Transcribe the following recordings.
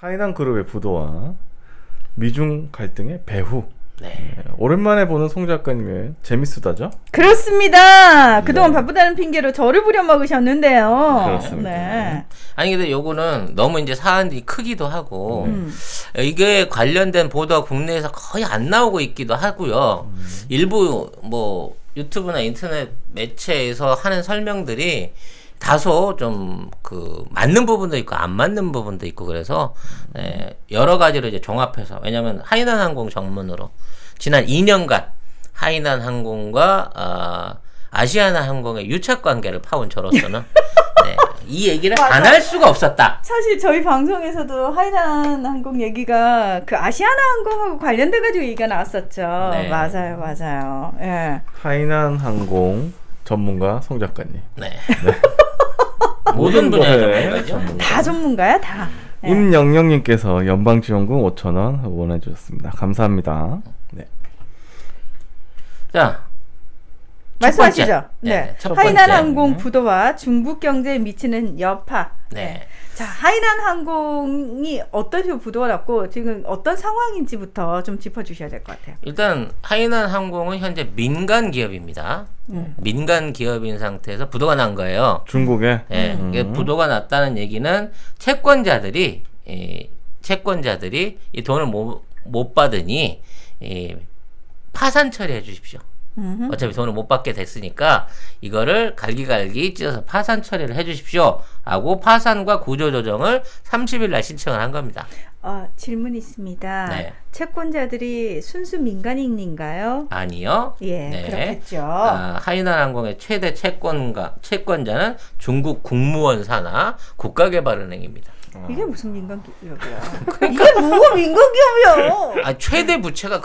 하이난 그룹의 부도와 미중 갈등의 배후. 네. 오랜만에 보는 송 작가님의 재밌으다죠? 그렇습니다. 그동안 바쁘다는 핑계로 저를 부려먹으셨는데요. 그렇습니다. 네. 아니 근데 요거는 너무 이제 사안이 크기도 하고 이게 관련된 보도가 국내에서 거의 안 나오고 있기도 하고요. 일부 뭐 유튜브나 인터넷 매체에서 하는 설명들이 다소 좀 그 맞는 부분도 있고 안 맞는 부분도 있고 그래서 여러 가지로 이제 종합해서, 왜냐하면 하이난 항공 전문으로 지난 2년간 하이난 항공과 아시아나 항공의 유착 관계를 파온 저로서는 이 얘기를 안 할 수가 없었다. 사실 저희 방송에서도 하이난 항공 얘기가 그 아시아나 항공하고 관련돼가지고 얘기가 나왔었죠. 네. 맞아요. 예. 하이난 항공 전문가 송 작가님. 네. 모든 분야의 네. 전문가죠. 다 전문가야 다. 예. 임영영님께서 연방지원금 5,000원 후원해 주셨습니다. 감사합니다. 네. 자, 말씀하시죠. 첫 번째. 네. 첫 하이난 번째. 항공 부도와 중국 경제에 미치는 여파. 네. 자, 하이난 항공이 어떤 식으로 부도가 났고 지금 어떤 상황인지부터 좀 짚어주셔야 될 것 같아요. 일단 하이난 항공은 현재 민간 기업입니다. 민간 기업인 상태에서 부도가 난 거예요. 중국에 예, 이게 부도가 났다는 얘기는 채권자들이 이 돈을 못 받으니 파산 처리해 주십시오. 어차피 돈을 못 받게 됐으니까 이거를 갈기갈기 찢어서 파산 처리를 해 주십시오 라고 파산과 구조조정을 30일 날 신청을 한 겁니다. 질문 있습니다. 네. 채권자들이 순수 민간인인가요? 아니요. 예, 네. 그렇겠죠. 하이난 항공의 최대 채권자는 중국 국무원 산하 국가개발은행입니다. 이게 무슨 민간 기업이야? 이게 뭐가 민간 기업이야? 최대 부채가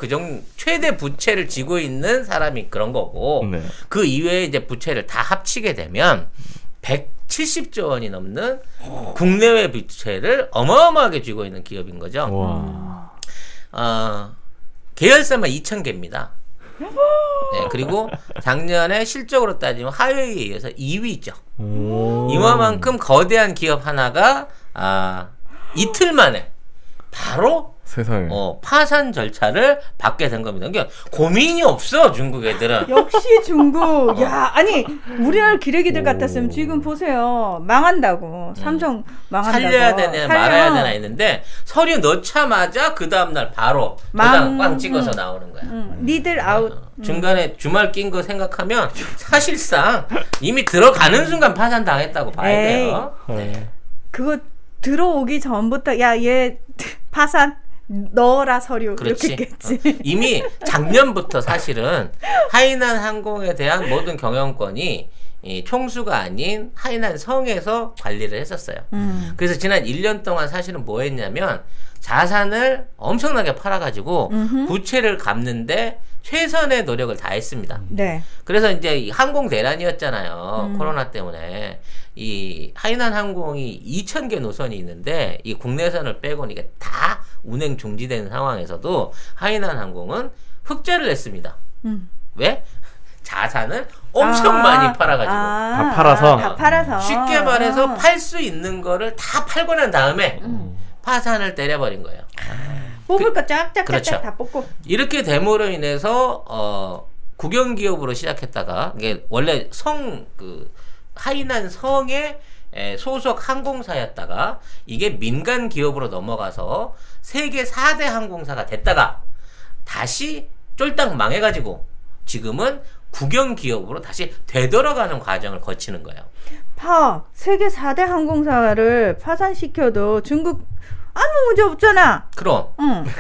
최대 부채를 지고 있는 사람이 그런 거고, 네. 그 이외에 이제 부채를 다 합치게 되면 170조 원이 넘는 국내외 부채를 어마어마하게 쥐고 있는 기업인 거죠. 와. 계열사만 2,000개입니다. 네, 그리고 작년에 실적으로 따지면 하웨이에 이어서 2위죠. 이만큼 거대한 기업 하나가 이틀 만에 바로 세상에. 파산 절차를 받게 된 겁니다. 그러니까 고민이 없어, 중국 애들은. 역시 중국. 야, 아니 우리나라 기레기들 같았으면 지금 보세요. 망한다고. 삼성 망한다고. 살려야 되냐 말아야 되나 했는데 서류 넣자마자 그 다음날 바로 도장 꽝 찍어서 나오는 거야. 니들 아웃. 중간에 주말 낀 거 생각하면 사실상 이미 들어가는 순간 파산 당했다고 봐야 돼요. 네. 그거 들어오기 전부터 야, 얘 파산 넣어라 서류. 그렇지. 이렇게 했겠지. 이미 작년부터 사실은 하이난 항공에 대한 모든 경영권이 이 총수가 아닌 하이난 성에서 관리를 했었어요. 그래서 지난 1년 동안 사실은 뭐 했냐면 자산을 엄청나게 팔아가지고 부채를 갚는데 최선의 노력을 다했습니다. 네. 그래서 이제 이 항공 대란이었잖아요. 코로나 때문에. 이 하이난 항공이 2,000개 노선이 있는데 이 국내선을 빼고는 이게 다 운행 중지된 상황에서도 하이난 항공은 흑자를 냈습니다. 왜? 자산을 엄청 많이 팔아가지고. 다 팔아서? 다 팔아서. 쉽게 말해서 팔 수 있는 거를 다 팔고 난 다음에 파산을 때려버린 거예요. 뽑을 거 쫙쫙쫙 그렇죠. 다 뽑고. 이렇게 됨으로 인해서 국영기업으로 시작했다가 이게 원래 하이난 성의 소속 항공사였다가 이게 민간 기업으로 넘어가서 세계 4대 항공사가 됐다가 다시 쫄딱 망해가지고 지금은 국영기업으로 다시 되돌아가는 과정을 거치는 거예요. 세계 4대 항공사를 파산시켜도 중국 아무 문제 없잖아. 그럼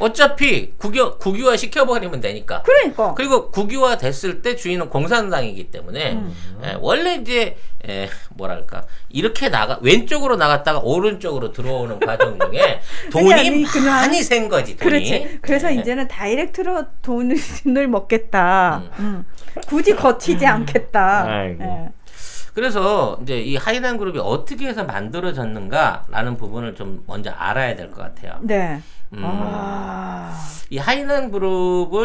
어차피 국유화 시켜버리면 되니까. 그러니까. 그리고 국유화 됐을 때 주인은 공산당이기 때문에 원래 이제 뭐랄까 이렇게 왼쪽으로 나갔다가 오른쪽으로 들어오는 과정 중에 돈이 많이 센 거지. 돈이. 그렇지. 그래서 이제는 다이렉트로 돈을 먹겠다. 굳이 거치지 않겠다. 아이고. 예. 그래서 이제 이 하이난 그룹이 어떻게 해서 만들어졌는가라는 부분을 좀 먼저 알아야 될 것 같아요. 네. 이 하이난 그룹이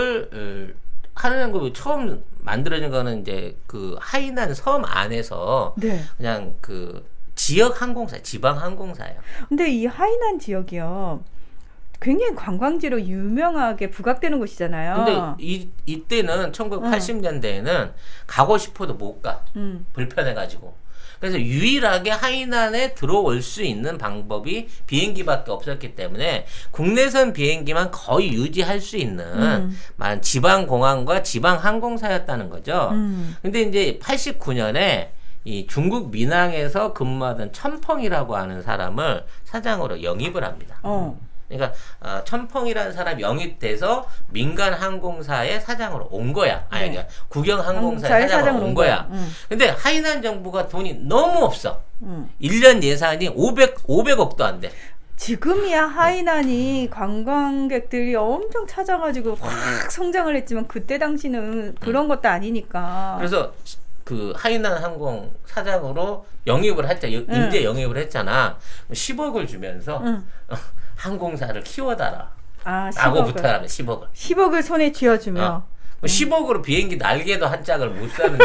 처음 만들어진 거는 이제 그 하이난 섬 안에서 네. 그냥 그 지역 항공사, 지방 항공사예요. 근데 이 하이난 지역이요. 굉장히 관광지로 유명하게 부각되는 곳이잖아요. 근데 이때는 1980년대에는 가고 싶어도 못 가. 불편해가지고. 그래서 유일하게 하이난에 들어올 수 있는 방법이 비행기밖에 없었기 때문에 국내선 비행기만 거의 유지할 수 있는 지방 공항과 지방 항공사였다는 거죠. 근데 이제 89년에 이 중국 민항에서 근무하던 천펑이라고 하는 사람을 사장으로 영입을 합니다. 그러니까 천펑이라는 사람이 영입돼서 민간 항공사의 사장으로 온 거야. 아니, 그러니까 국영 항공사의 사장으로 온 거야. 근데 하이난 정부가 돈이 너무 없어. 1년 예산이 500억도 안 돼. 지금이야 하이난이 관광객들이 엄청 찾아가지고 확 성장을 했지만 그때 당시는 그런 것도 아니니까. 그래서 그 하이난 항공 사장으로 영입을 했잖아. 인재 영입을 했잖아. 10억을 주면서 항공사를 키워달라. 라고 부탁하면 10억을. 10억을 손에 쥐어주며. 10억으로 비행기 날개도 한 짝을 못 사는데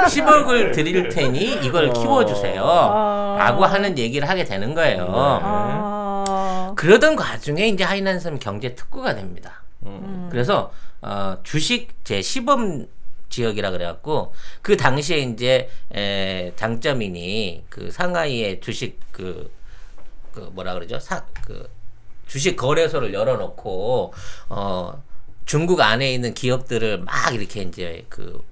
10억을 드릴 테니 이걸 키워주세요. 라고 하는 얘기를 하게 되는 거예요. 그러던 과중에 이제 하이난섬 경제 특구가 됩니다. 그래서 주식 제10억 지역이라 그래갖고 그 당시에 이제 장쩌민이 그 상하이에 주식 그 뭐라 그러죠? 주식 거래소를 열어놓고 중국 안에 있는 기업들을 막 이렇게 이제 그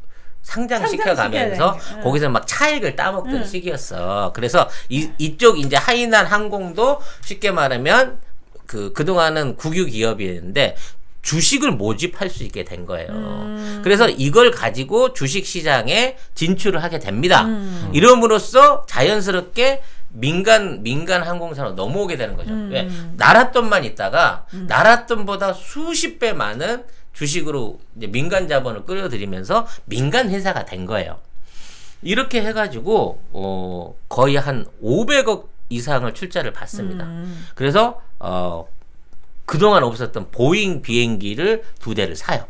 상장시켜가면서 거기서 막 차익을 따먹던 시기였어. 그래서 이쪽 이제 하이난 항공도 쉽게 말하면 그동안은 국유 기업이었는데 주식을 모집할 수 있게 된 거예요. 그래서 이걸 가지고 주식 시장에 진출을 하게 됩니다. 이름으로써 자연스럽게 민간 항공사로 넘어오게 되는 거죠. 왜? 나랏돈만 있다가 나랏돈보다 수십 배 많은 주식으로 이제 민간 자본을 끌어들이면서 민간 회사가 된 거예요. 이렇게 해가지고 거의 한 500억 이상을 출자를 받습니다. 그래서 그동안 없었던 보잉 비행기를 2대를 사요.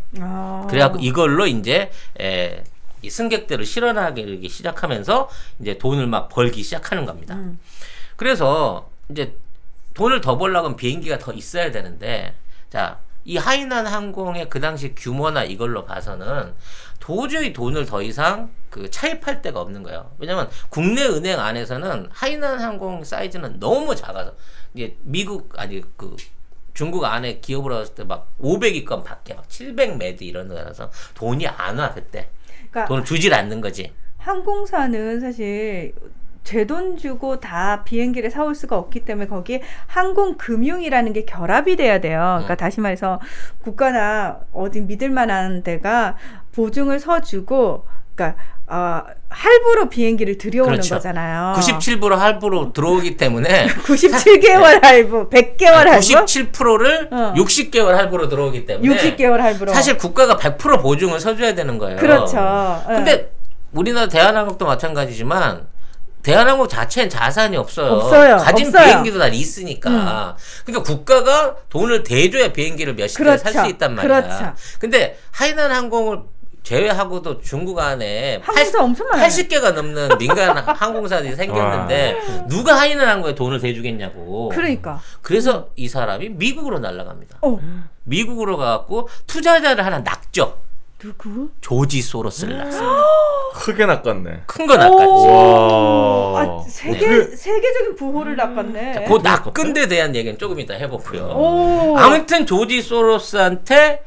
그래갖고 이걸로 이제 이 승객들을 실어나가기 시작하면서 이제 돈을 막 벌기 시작하는 겁니다. 그래서 이제 돈을 더 벌려면 비행기가 더 있어야 되는데, 자, 이 하이난 항공의 그 당시 규모나 이걸로 봐서는 도저히 돈을 더 이상 차입할 데가 없는 거예요. 왜냐면 국내 은행 안에서는 하이난 항공 사이즈는 너무 작아서 이게 중국 안에 기업으로 했을 때 막 500위권 밖에 막 700매드 이런 거라서 돈이 안 와 그때. 그러니까 돈을 주질 않는 거지. 항공사는 사실 제 돈 주고 다 비행기를 사올 수가 없기 때문에 거기에 항공금융이라는 게 결합이 돼야 돼요. 그러니까 다시 말해서 국가나 어디 믿을 만한 데가 보증을 서주고, 그러니까 할부로 비행기를 들여오는 그렇죠. 거잖아요. 97% 할부로 들어오기 때문에 97개월 할부, 100개월 할부? 97%를 60개월 할부로 들어오기 때문에 60개월 할부로. 사실 국가가 100% 보증을 서줘야 되는 거예요. 그렇죠. 근데 우리나라 대한항공도 마찬가지지만 대한항공 자체는 자산이 없어요. 가진 없어요. 비행기도 다 있으니까. 그러니까 국가가 돈을 대줘야 비행기를 몇십 개를 살 수 있단 말이야. 그렇죠. 근데 하이난 항공을 제외하고도 중국 안에 항공사 엄청 많아요. 80개가 넘는 민간 항공사들이 생겼는데 누가 하이난 항공에 돈을 대주겠냐고. 그러니까. 그래서 이 사람이 미국으로 날아갑니다. 미국으로 가갖고 투자자를 하나 낚죠. 누구? 조지 소로스를 낚습니다. 크게 낚았네. 큰 거 낚았지. 와. 세계적인 부호를 낚았네. 그 낚은 데 대한 얘기는 조금 이따 해보고요. 아무튼 조지 소로스한테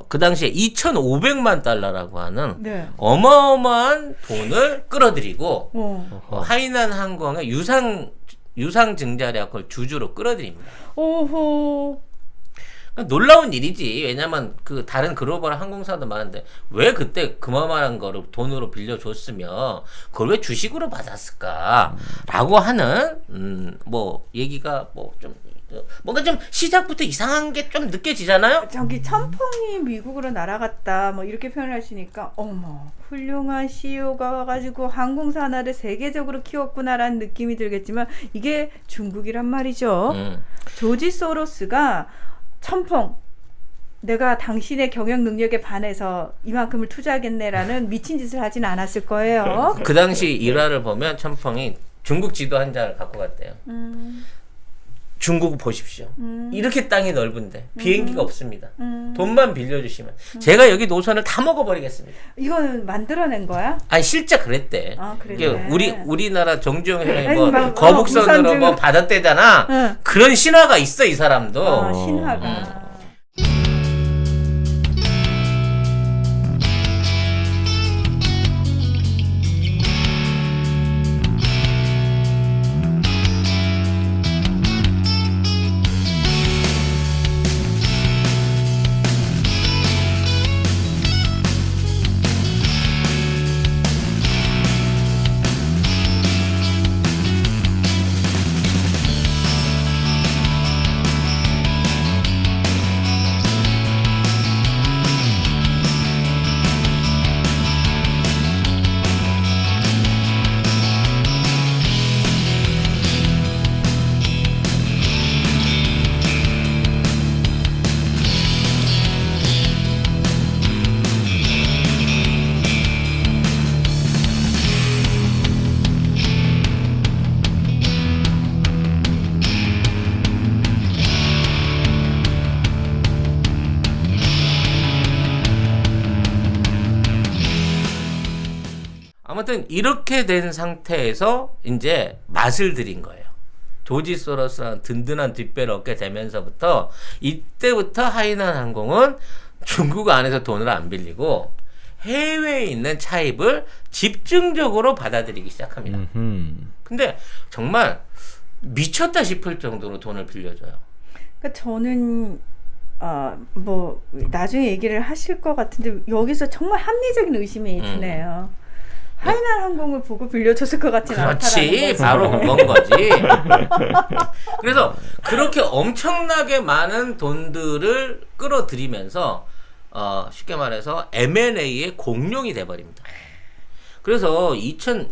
그 당시에 2,500만 달러라고 하는 어마어마한 돈을 끌어들이고 하이난 항공의 유상 증자력을 주주로 끌어들입니다. 오호. 놀라운 일이지. 왜냐면 다른 글로벌 항공사도 많은데 왜 그때 그만한 거를 돈으로 빌려줬으면 그걸 왜 주식으로 받았을까라고 하는 뭐 얘기가 뭔가 좀 시작부터 이상한 게 좀 느껴지잖아요. 저기 천펑이 미국으로 날아갔다 뭐 이렇게 표현하시니까 어머 훌륭한 CEO가 와가지고 항공사 하나를 세계적으로 키웠구나라는 느낌이 들겠지만 이게 중국이란 말이죠. 조지 소로스가 천펑 내가 당신의 경영 능력에 반해서 이만큼을 투자하겠네라는 미친 짓을 하진 않았을 거예요. 그 당시 일화를 보면 첨펑이 중국 지도 한 장을 갖고 갔대요. 중국 보십시오. 이렇게 땅이 넓은데 비행기가 없습니다. 돈만 빌려주시면 제가 여기 노선을 다 먹어버리겠습니다. 이거는 만들어낸 거야? 아니 실제 그랬대. 아, 이게 그랬네. 우리나라 정주영 아니, 뭐 막, 거북선으로 무산중. 뭐 받았대잖아. 응. 그런 신화가 있어 이 사람도. 신화가. 아무튼 이렇게 된 상태에서 이제 맛을 들인 거예요. 조지 소로스랑 든든한 뒷배를 얻게 되면서부터 이때부터 하이난 항공은 중국 안에서 돈을 안 빌리고 해외에 있는 차입을 집중적으로 받아들이기 시작합니다. 근데 정말 미쳤다 싶을 정도로 돈을 빌려줘요. 그러니까 저는 뭐 나중에 얘기를 하실 것 같은데 여기서 정말 합리적인 의심이 드네요. 하이난 항공을 보고 빌려줬을 것 같지는 않다라는 그렇지, 거지. 바로 그건 거지. 그래서 그렇게 엄청나게 많은 돈들을 끌어들이면서 쉽게 말해서 M&A의 공룡이 돼버립니다. 그래서 2000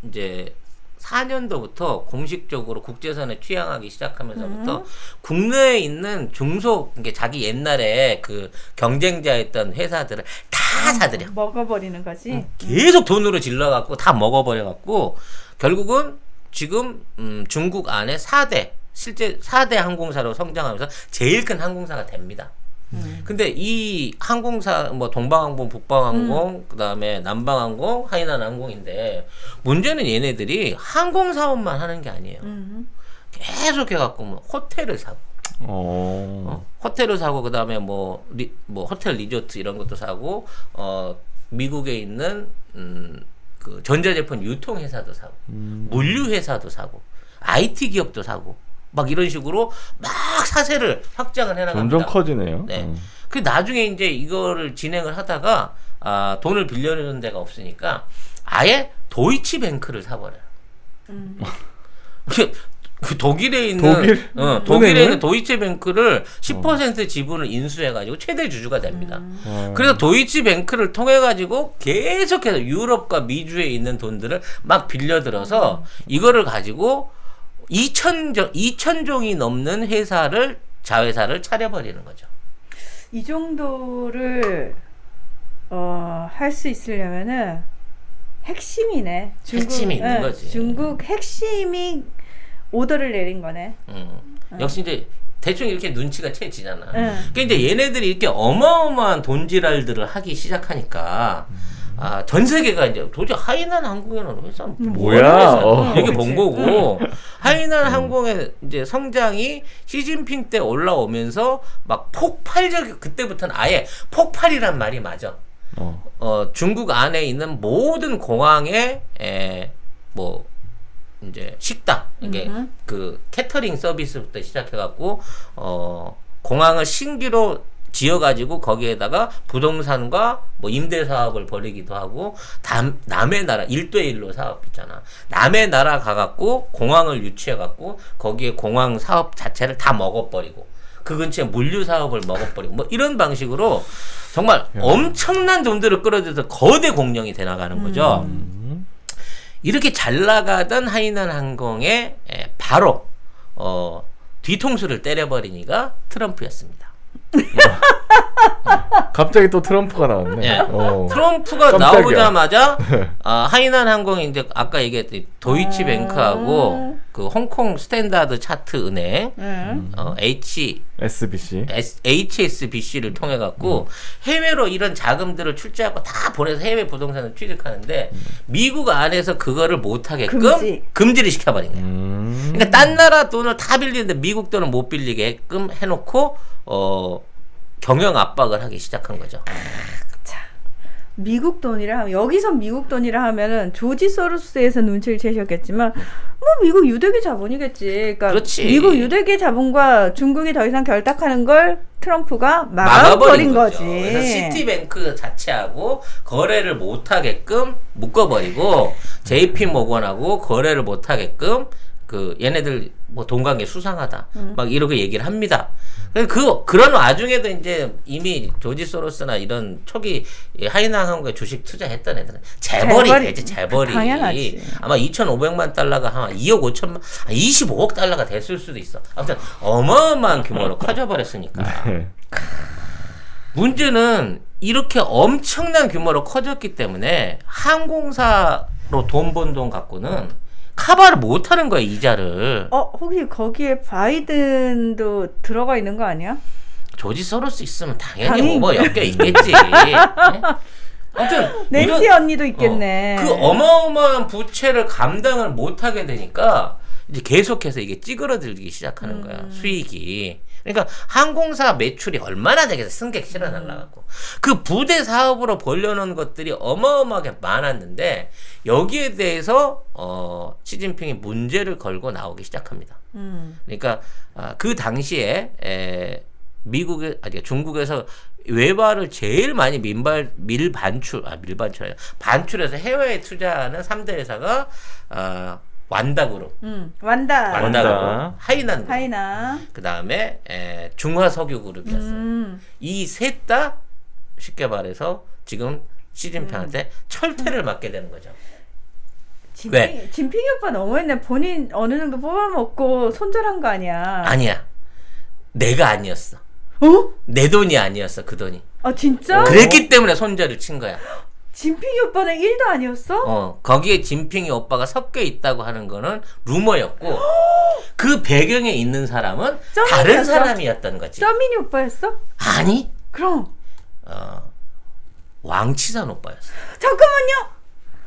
이제 4년도부터 공식적으로 국제선에 취항하기 시작하면서부터 국내에 있는 중소, 이게 자기 옛날에 그 경쟁자였던 회사들을 다 사들여. 먹어버리는 거지. 계속 돈으로 질러갖고 다 먹어버려갖고 결국은 지금 중국 안에 4대, 실제 4대 항공사로 성장하면서 제일 큰 항공사가 됩니다. 근데 이 항공사 뭐 동방항공, 북방항공, 그다음에 남방항공, 하이난항공인데 문제는 얘네들이 항공 사업만 하는 게 아니에요. 계속 해갖고 뭐 호텔을 사고, 호텔을 사고 그다음에 뭐 호텔 리조트 이런 것도 사고, 미국에 있는 그 전자제품 유통회사도 사고, 물류회사도 사고, IT 기업도 사고. 막 이런 식으로 막 사세를 확장을 해나갑니다. 점점 커지네요. 네. 그 나중에 이제 이거를 진행을 하다가 돈을 빌려주는 데가 없으니까 아예 도이치뱅크를 사버려요. 그 독일에 있는 독일에 있는 도이치뱅크를 10% 지분을 인수해가지고 최대 주주가 됩니다. 그래서 도이치뱅크를 통해가지고 계속해서 유럽과 미주에 있는 돈들을 막 빌려들어서 이거를 가지고 2,000종이 넘는 자회사를 차려버리는 거죠. 이 정도를 할 수 있으려면은 핵심이네. 핵심이 있는 거지. 중국 핵심이 오더를 내린 거네. 역시 이제 대충 이렇게 눈치가 채지잖아. 그러니까 이제 얘네들이 이렇게 어마어마한 돈지랄들을 하기 시작하니까 전 세계가 이제 도대체 하이난 항공이라는 회사 뭐야? 이게 본 거고, 하이난 항공의 이제 성장이 시진핑 때 올라오면서 막 폭발적, 그때부터는 아예 폭발이란 말이 맞아. 중국 안에 있는 모든 공항에 뭐 이제 식당, 이게 그 캐터링 서비스부터 시작해갖고 공항을 신규로 지어가지고 거기에다가 부동산과 뭐 임대 사업을 벌이기도 하고, 남의 나라 1대1로 사업 있잖아. 남의 나라 가갖고 공항을 유치해갖고 거기에 공항 사업 자체를 다 먹어버리고 그 근처에 물류 사업을 먹어버리고 뭐 이런 방식으로 정말 엄청난 돈들을 끌어들여서 거대 공룡이 돼 나가는 거죠. 이렇게 잘 나가던 하이난 항공에 바로 뒤통수를 때려버린 이가 트럼프였습니다. 갑자기 또 트럼프가 나왔네. 예. 어. 트럼프가 깜짝이야. 나오자마자 하이난 항공이 이제 아까 얘기했던 도이치뱅크하고 그 홍콩 스탠다드 차트 은행 HSBC를 통해 갖고 해외로 이런 자금들을 출자하고 다 보내서 해외 부동산을 취득하는데 미국 안에서 그거를 못 하게끔 금지를 시켜버린 거예요. 그러니까 딴 나라 돈을 다 빌리는데 미국 돈을 못 빌리게끔 해놓고 경영 압박을 하기 시작한 거죠. 자, 미국 돈이라 하면 여기서 미국 돈이라 하면은 조지 소로스에서 눈치를 채셨겠지만 뭐 미국 유대계 자본이겠지. 그러니까 그렇지. 미국 유대계 자본과 중국이 더 이상 결탁하는 걸 트럼프가 막아버린 거지. 그래서 시티뱅크 자체하고 거래를 못하게끔 묶어버리고 JP 모건하고 거래를 못하게끔 그 얘네들 뭐 돈관계 수상하다 막 이렇게 얘기를 합니다. 그런 와중에도 이제 이미 조지 소로스나 이런 초기 하이난 항공에 주식 투자했던 애들은 재벌이 되지, 재벌이. 당연하지. 아마 2,500만 달러가 한 2억 5천만, 25억 달러가 됐을 수도 있어. 아무튼 어마어마한 규모로 커져버렸으니까. 네. 문제는 이렇게 엄청난 규모로 커졌기 때문에 항공사로 돈 번 돈 갖고는 커버를 못하는 거야, 이자를. 혹시 거기에 바이든도 들어가 있는 거 아니야? 조지 소로스 있으면 당연히 뭐가 엮여 있겠지. 네? 아무튼 낸시 언니도 있겠네. 그 어마어마한 부채를 감당을 못하게 되니까 이제 계속해서 이게 찌그러들기 시작하는 거야, 수익이. 그러니까 항공사 매출이 얼마나 되겠어, 승객 실어 날라가고. 그 부대 사업으로 벌려놓은 것들이 어마어마하게 많았는데 여기에 대해서 시진핑이 문제를 걸고 나오기 시작합니다. 그러니까 그 당시에 중국에서 외화를 제일 많이 반출해서 해외에 투자하는 3대 회사가 완다그룹, 완다그룹, 하이난, 그 다음에 중화석유그룹이었어요. 이 셋 다 쉽게 말해서 지금 시진핑한테 철퇴를 맞게 되는 거죠. 진핑이 오빠 너무했네. 본인 어느 정도 뽑아먹고 손절한 거 아니야? 아니야. 내가 아니었어. 내 돈이 아니었어, 그 돈이. 아 진짜? 그랬기 때문에 손절을 친 거야. 진핑이 오빠는 1도 아니었어? 거기에 진핑이 오빠가 섞여 있다고 하는 거는 루머였고 그 배경에 있는 사람은 다른 사람이었던 거지. 쩌민이 오빠였어? 아니. 그럼? 왕치산 오빠였어. 잠깐만요.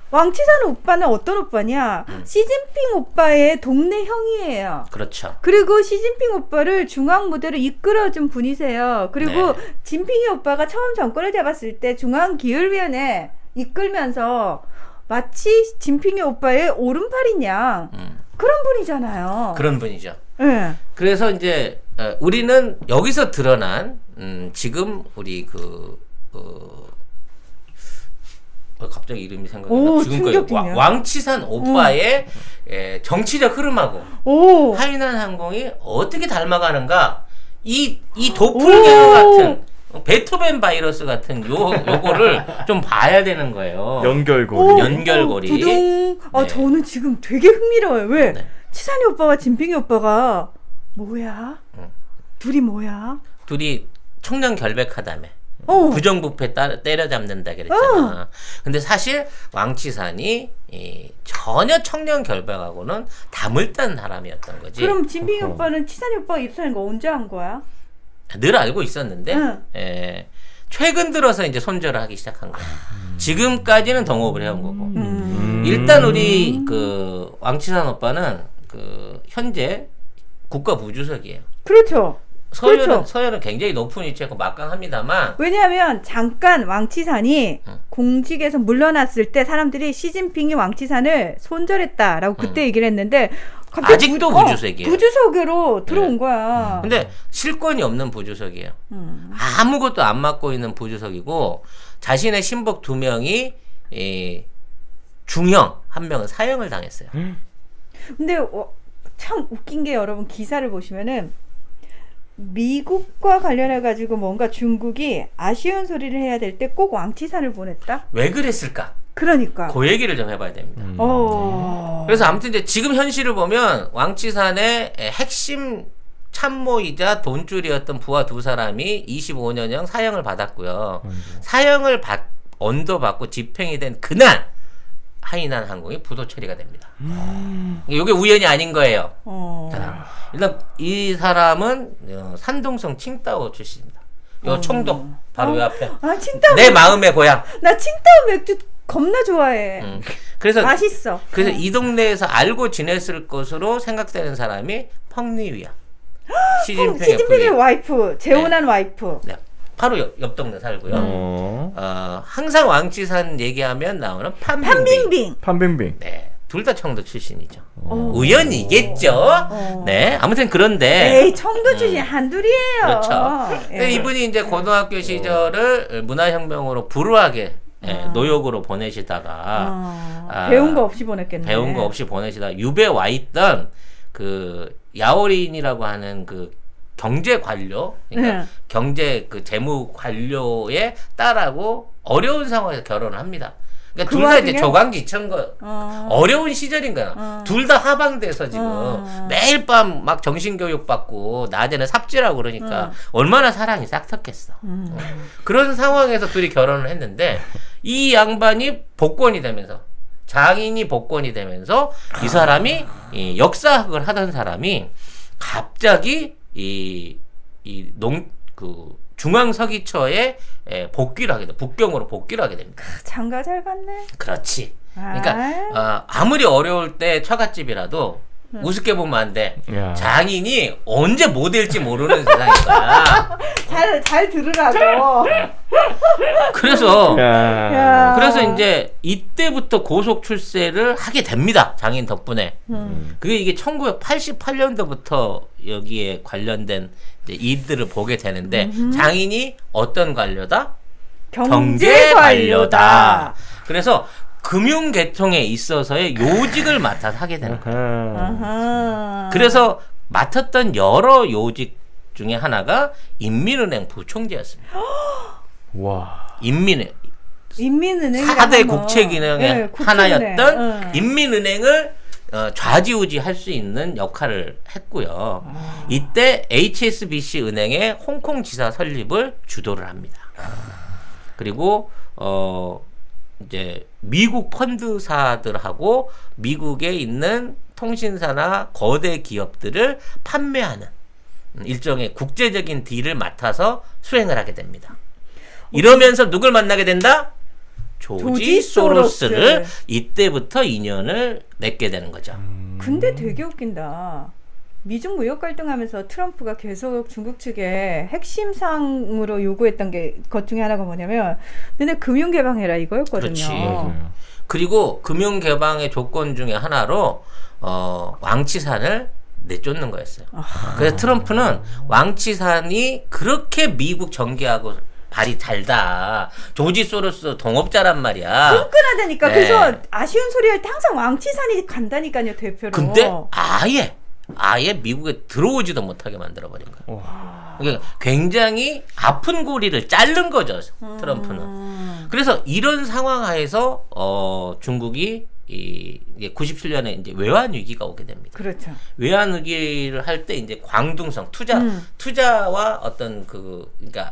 왕치산 오빠는 어떤 오빠냐? 시진핑 오빠의 동네 형이에요. 그렇죠. 그리고 시진핑 오빠를 중앙 무대로 이끌어준 분이세요. 그리고 진핑이 오빠가 처음 정권을 잡았을 때 중앙기율위원회 이끌면서 마치 진핑이 오빠의 오른팔인 양 그런 분이잖아요. 그런 분이죠. 네. 그래서 이제 우리는 여기서 드러난 지금 우리 갑자기 이름이 생각이 나. 지금까지 왕치산 오빠의 정치적 흐름하고 하이난 항공이 어떻게 닮아가는가, 이 도플갱어 같은 베토벤 바이러스 같은 요거를 좀 봐야 되는 거예요. 연결고리. 두둥. 저는 지금 되게 흥미로워요. 왜? 치산이 오빠와 진핑이 오빠가 뭐야? 둘이 뭐야? 둘이 청년 결백하다며. 부정부패 때려잡는다 그랬잖아. 근데 사실 왕치산이 전혀 청년 결백하고는 다물단 사람이었던 거지. 그럼 진핑이 오빠는 치산이 오빠가 입사한 거 언제 한 거야? 늘 알고 있었는데 최근 들어서 이제 손절을 하기 시작한 거야. 지금까지는 동업을 해온 거고. 일단 우리 그 왕치산 오빠는 그 현재 국가 부주석이에요. 그렇죠. 서열은 굉장히 높은 위치였고 막강합니다만, 왜냐하면 잠깐 왕치산이 공직에서 물러났을 때 사람들이 시진핑이 왕치산을 손절했다라고 그때 얘기를 했는데 아직도 부주석이에요. 부주석으로 들어온 거야. 근데 실권이 없는 부주석이에요. 아무것도 안 맡고 있는 부주석이고 자신의 신복 2명이 중형, 1명은 사형을 당했어요. 근데 참 웃긴 게 여러분 기사를 보시면은 미국과 관련해가지고 뭔가 중국이 아쉬운 소리를 해야 될 때 꼭 왕치산을 보냈다? 왜 그랬을까? 그러니까. 그 얘기를 좀 해봐야 됩니다. 그래서 아무튼 이제 지금 현실을 보면 왕치산의 핵심 참모이자 돈줄이었던 부하 두 사람이 25년형 사형을 받았고요. 아이고. 사형을 언도받고 집행이 된 그날 하이난 항공이 부도 처리가 됩니다. 이게 우연이 아닌 거예요. 자, 일단 이 사람은 산동성 칭따오 출신입니다. 요 총독 바로 요 앞에. 아, 칭따오. 내 마음의 고향. 나 칭따오 맥주 겁나 좋아해. 그래서 맛있어. 그래서 이 동네에서 알고 지냈을 것으로 생각되는 사람이 펑리위야. 시진핑의 시진핑의 부인. 와이프, 재혼한 와이프. 네, 바로 옆 동네 살고요. 항상 왕치산 얘기하면 나오는 판빙빙. 판빙빙. 판빙빙. 네, 둘 다 청도 출신이죠. 우연이겠죠. 네, 아무튼 그런데 에이, 청도 출신 한둘이에요. 그렇죠. 예. 근데 이분이 이제 고등학교 시절을 문화혁명으로 불우하게 노역으로 보내시다가 배운 거 없이 보냈겠네. 배운 거 없이 보내시다가 유배 와 있던 그 야오린이라고 하는 그 경제 관료, 그러니까 네. 경제 그 재무 관료의 딸하고 어려운 상황에서 결혼을 합니다. 그러니까 그 둘 다 이제 와중에? 조강지천 거 어려운 시절인 거야. 둘 다 하방돼서 지금 매일 밤 막 정신교육 받고 낮에는 삽질하고 그러니까 얼마나 사랑이 싹텄겠어. 그런 상황에서 둘이 결혼을 했는데 이 양반이 복권이 되면서 장인이 복권이 되면서 이 사람이 이 역사학을 하던 사람이 갑자기 그 중앙서기처에 복귀를 하게 돼. 북경으로 복귀를 하게 됩니다. 장가 잘 갔네. 그렇지. 그러니까 아무리 어려울 때 처갓집이라도 우습게 보면 안 돼. 야. 장인이 언제 뭐 될지 모르는 세상인 거야. 잘 들으라고. 그래서 야. 그래서 이제 이때부터 고속 출세를 하게 됩니다. 장인 덕분에. 그게 이게 1988년도부터 여기에 관련된 이제 일들을 보게 되는데 장인이 어떤 관료다? 경제 관료다. 그래서 금융계통에 있어서의 요직을 맡아서 하게 되는 거예요. 아하. 그래서 맡았던 여러 요직 중에 하나가 인민은행 부총재였습니다. 와. 인민은행. 인민은행 4대 국채기능의 하나였던 응. 인민은행을 좌지우지할 수 있는 역할을 했고요. 이때 HSBC 은행의 홍콩 지사 설립을 주도를 합니다. 그리고 이제 미국 펀드사들하고 미국에 있는 통신사나 거대 기업들을 판매하는 일종의 국제적인 딜을 맡아서 수행을 하게 됩니다. 이러면서 누굴 만나게 된다? 조지 소로스를 이때부터 인연을 맺게 되는 거죠. 근데 되게 웃긴다. 미중 무역 갈등하면서 트럼프가 계속 중국 측에 핵심 사항으로 요구했던 것 중에 하나가 뭐냐면 너네 금융 개방해라 이거였거든요. 그렇지. 맞아요. 그리고 금융 개방의 조건 중에 하나로 왕치산을 내쫓는 거였어요. 그래서 트럼프는 왕치산이 그렇게 미국 정계하고 발이 달다. 조지 소로스 동업자란 말이야. 끈끈하다니까. 네. 그래서 아쉬운 소리 할 때 항상 왕치산이 간다니까요, 대표로. 근데 아예 미국에 들어오지도 못하게 만들어버린 거야. 그러니까 굉장히 아픈 고리를 자른 거죠, 트럼프는. 그래서 이런 상황 하에서 중국이 이게 97년에 이제 외환 위기가 오게 됩니다. 그렇죠. 외환 위기를 할 때 이제 광둥성 투자와 어떤 그러니까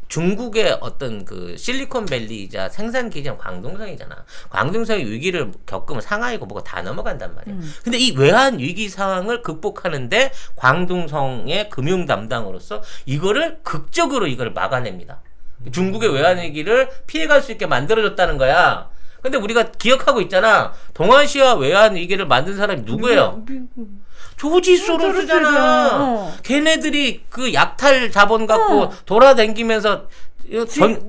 중국의 어떤 그 실리콘밸리이자 생산 기지는 광둥성이잖아. 광둥성이 위기를 겪으면 상하이고 뭐가 다 넘어간단 말이야. 근데 이 외환 위기 상황을 극복하는데 광둥성의 금융 담당으로서 이거를 극적으로 이걸 막아냅니다. 중국의 외환 위기를 피해갈 수 있게 만들어줬다는 거야. 근데 우리가 기억하고 있잖아. 동아시아 외환 위기를 만든 사람이 누구예요? 조지 소로스잖아. 걔네들이 그 약탈 자본 갖고 돌아다니면서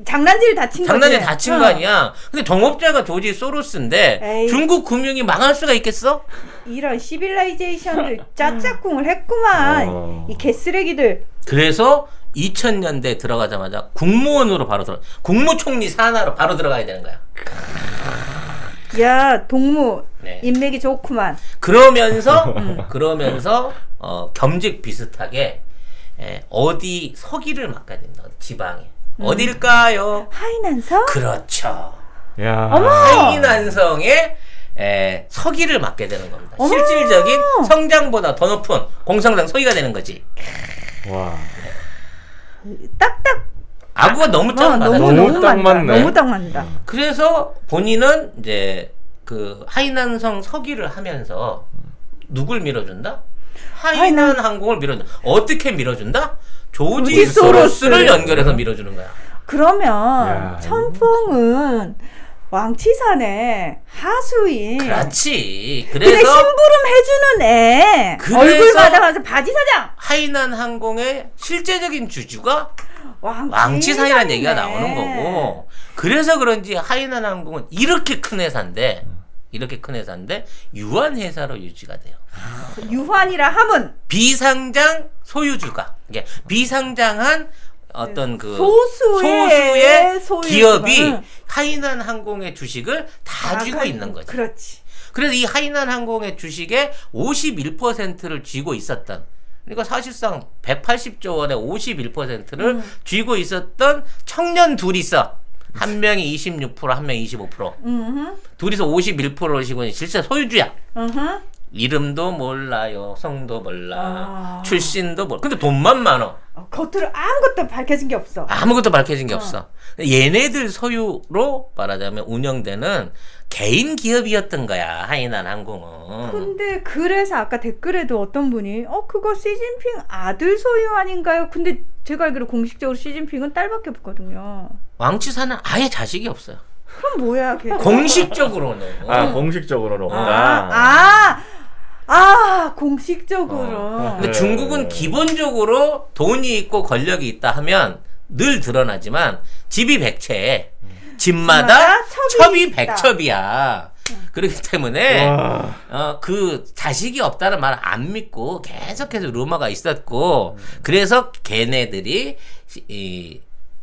장난질 다친 거지. 장난에 다친 거 아니야. 근데 동업자가 조지 소로스인데 에이. 중국 금융이 망할 수가 있겠어? 이런 시빌라이제이션들 짜짝꿍을 했구만. 이 개쓰레기들. 그래서 2000년대 들어가자마자 국무원으로 바로 국무총리 산하로 바로 들어가야 되는 거야. 야, 동무 네. 인맥이 좋구만. 그러면서 겸직 비슷하게 어디 서기를 맡아야 된다. 지방에. 어딜까요? 하이난성? 그렇죠. 야. 어머! 하이난성의 서기를 맡게 되는 겁니다. 어머! 실질적인 성장보다 더 높은 공성당 서기가 되는 거지. 와. 딱딱 아구가 너무 딱 맞아. 너무 딱 맞다. 맞네. 너무 딱 맞다. 그래서 본인은 이제 그 하이난성 서기를 하면서 누굴 밀어준다? 하이난 항공을 밀어준다. 어떻게 밀어준다? 조지 조지 소로스를 소로스를 연결해서 밀어주는 거야. 그러면 야, 천풍은 왕치산의 하수인. 그렇지. 근데 그래서 심부름 해주는 애. 그래서 얼굴 받아가지고 바지 사장. 하이난 항공의 실제적인 주주가 왕치산이네. 왕치산이라는 얘기가 나오는 거고. 그래서 그런지 하이난 항공은 이렇게 큰 회사인데 유한 회사로 유지가 돼요. 유한이라 함은 비상장 소유주가 이게 비상장한 어떤 그 소수의 소유주가. 기업이 응. 하이난 항공의 주식을 다 쥐고 있는 거죠. 그렇지. 그래서 이 하이난 항공의 주식의 51%를 쥐고 있었던, 그러니까 사실상 180조 원의 51%를 쥐고 있었던 청년 둘이 있어. 한 명이 26%, 한 명이 25%. 둘이서 51%를 쥐고 있는 실제 소유주야. 이름도 몰라요, 성도 몰라, 출신도 몰라. 근데 돈만 많어. 겉으로 아무것도 밝혀진 게 없어. 아무것도 밝혀진 게 없어. 얘네들 소유로 말하자면 운영되는 개인 기업이었던 거야, 하이난 항공은. 근데 그래서 아까 댓글에도 어떤 분이 그거 시진핑 아들 소유 아닌가요? 근데 제가 알기로 공식적으로 시진핑은 딸밖에 없거든요. 왕치산은 아예 자식이 없어요. 그럼 뭐야 걔? 공식적으로는. 공식적으로는 없다. 공식적으로. 근데 중국은 기본적으로 돈이 있고 권력이 있다 하면 늘 드러나지만 집이 백채, 집마다 첩이 있다. 백첩이야. 그렇기 때문에 그 자식이 없다는 말을 안 믿고 계속해서 루머가 있었고, 그래서 걔네들이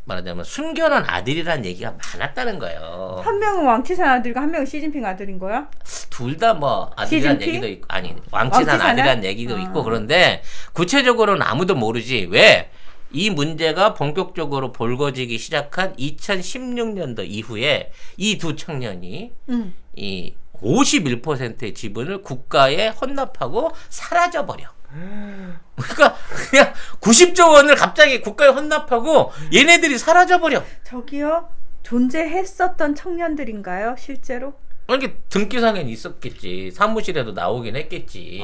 말하자면 숨겨놓은 아들이라는 얘기가 많았다는 거예요. 한 명은 왕치산 아들이고 한 명은 시진핑 아들인 거야? 둘 다 뭐 아들이라는 시진핑? 얘기도 있고, 아니 왕치산 아들이라는 얘기도 있고, 그런데 구체적으로는 아무도 모르지. 왜? 이 문제가 본격적으로 불거지기 시작한 2016년도 이후에 이 두 청년이 이 51%의 지분을 국가에 헌납하고 사라져버려. 그러니까 그냥 90조 원을 갑자기 국가에 헌납하고 얘네들이 사라져버려. 저기요? 존재했었던 청년들인가요? 실제로? 이게 등기상에는 있었겠지. 사무실에도 나오긴 했겠지.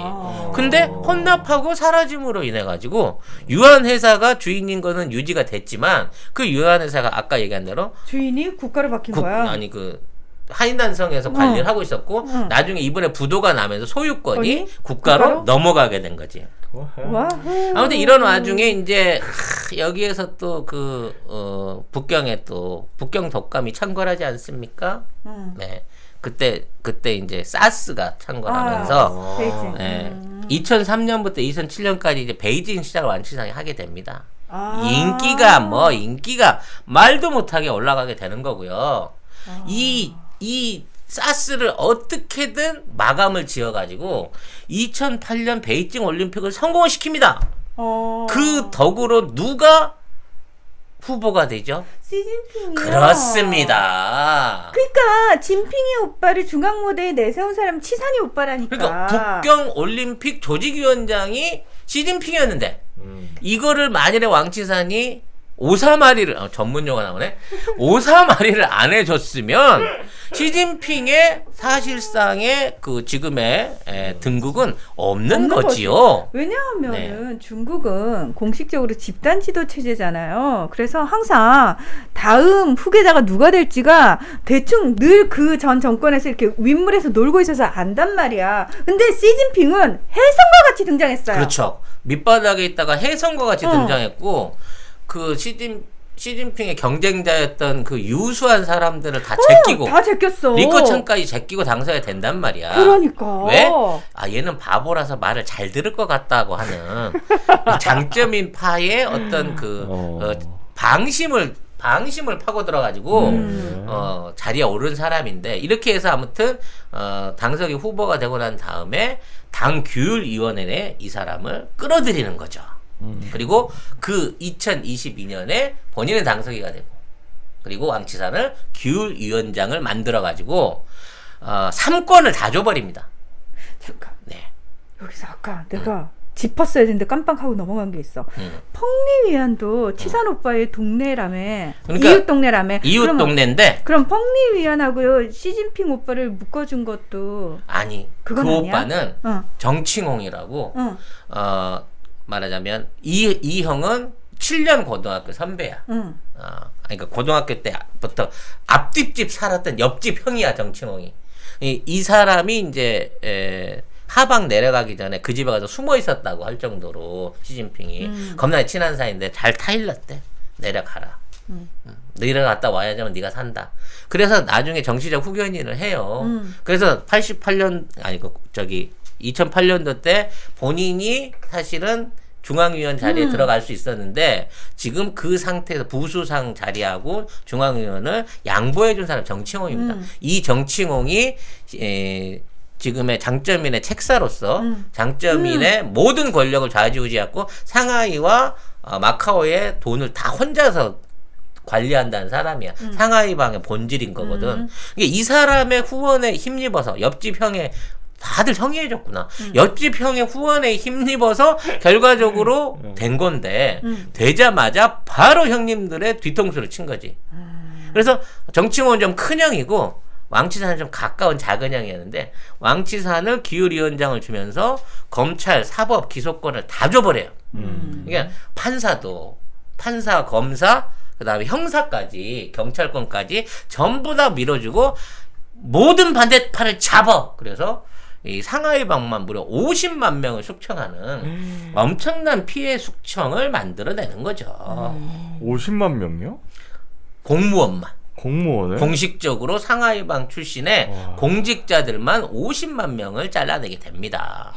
근데 헌납하고 사라짐으로 인해 가지고 유한 회사가 주인인 거는 유지가 됐지만, 그 유한 회사가 아까 얘기한 대로 주인이 국가로 바뀐 거야? 아니 그 하이난성에서 관리를 하고 있었고, 나중에 이번에 부도가 나면서 소유권이 국가로 넘어가게 된 거지. 아무튼 이런 와중에 이제 여기에서 또 그 북경에 또 북경 독감이 창궐하지 않습니까? 네. 그때 이제 사스가 창궐하면서 베이징. 2003년부터 2007년까지 이제 베이징 시작을 왕치산이 하게 됩니다. 인기가 말도 못하게 올라가게 되는 거고요. 이 사스를 어떻게든 마감을 지어가지고 2008년 베이징 올림픽을 성공을 시킵니다. 그 덕으로 누가 후보가 되죠? 시진핑이요. 그렇습니다. 그러니까 진핑이 오빠를 중앙 무대에 내세운 사람은 치산이 오빠라니까. 그러니까 북경 올림픽 조직위원장이 시진핑이었는데, 이거를 만일에 왕치산이 오사마리를 전문 용어 나오네. 오사마리를 안 해줬으면 시진핑의 사실상의 그 지금의 등극은 없는 거지요. 왜냐하면은 중국은 공식적으로 집단 지도 체제잖아요. 그래서 항상 다음 후계자가 누가 될지가 대충 늘 그 전 정권에서 이렇게 윗물에서 놀고 있어서 안단 말이야. 근데 시진핑은 혜성과 같이 등장했어요. 그렇죠. 밑바닥에 있다가 혜성과 같이 등장했고, 그 시진핑의 경쟁자였던 그 유수한 사람들을 다 제끼고, 다 제꼈어. 리커창까지 제끼고 당선이 된단 말이야. 그러니까. 왜? 얘는 바보라서 말을 잘 들을 것 같다고 하는 장점인 파의 어떤 그 방심을 파고 들어가지고 자리에 오른 사람인데, 이렇게 해서 아무튼 당석이 후보가 되고 난 다음에 당 규율위원회에 이 사람을 끌어들이는 거죠. 그리고 그 2022년에 본인은 당석이가 되고, 그리고 왕치산을 규율위원장을 만들어가지고 3권을 다 줘버립니다. 잠깐. 네. 여기서 아까 내가 짚었어야 되는데 깜빡하고 넘어간 게 있어. 펑리위안도 치산 오빠의 동네라며. 그러니까 이웃 동네라며. 이웃 그러면- 동네인데 그럼 펑리위안하고요 시진핑 오빠를 묶어준 것도 아니 그 그건 아니야? 오빠는 어. 정칭홍이라고 어. 말하자면 이 형은 7년 고등학교 선배야. 응. 그러니까 고등학교 때부터 앞뒷집 살았던 옆집 형이야 정칭홍이. 이 사람이 이제 하방 내려가기 전에 그 집에 가서 숨어 있었다고 할 정도로 시진핑이 겁나 친한 사이인데 잘 타일렀대. 내려가라. 내려갔다 와야지만 네가 산다. 그래서 나중에 정치적 후견인을 해요. 그래서 88년 아니 2008년도 때 본인이 사실은 중앙위원 자리에 들어갈 수 있었는데 지금 그 상태에서 부수상 자리하고 중앙위원을 양보해준 사람 정칭홍입니다. 이 정칭홍이 지금의 장점인의 책사로서 장점인의 모든 권력을 좌지우지하고 상하이와 마카오의 돈을 다 혼자서 관리한다는 사람이야. 상하이방의 본질인 거거든. 그러니까 이 사람의 후원에 힘입어서 옆집 형의 다들 형이해졌구나. 옆집 형의 후원에 힘입어서 결과적으로 된 건데 되자마자 바로 형님들의 뒤통수를 친 거지. 그래서 정칭호는 좀 큰 형이고 왕치산은 좀 가까운 작은 형이었는데 왕치산을 기율위원장을 주면서 검찰, 사법, 기소권을 다 줘버려요. 그러니까 판사, 검사, 그다음에 형사까지 경찰권까지 전부 다 밀어주고 모든 반대파를 잡아. 그래서 이 상하이방만 무려 50만 명을 숙청하는 엄청난 피해 숙청을 만들어내는 거죠. 50만 명이요? 공무원만. 공무원을? 공식적으로 상하이방 출신의 공직자들만 50만 명을 잘라내게 됩니다.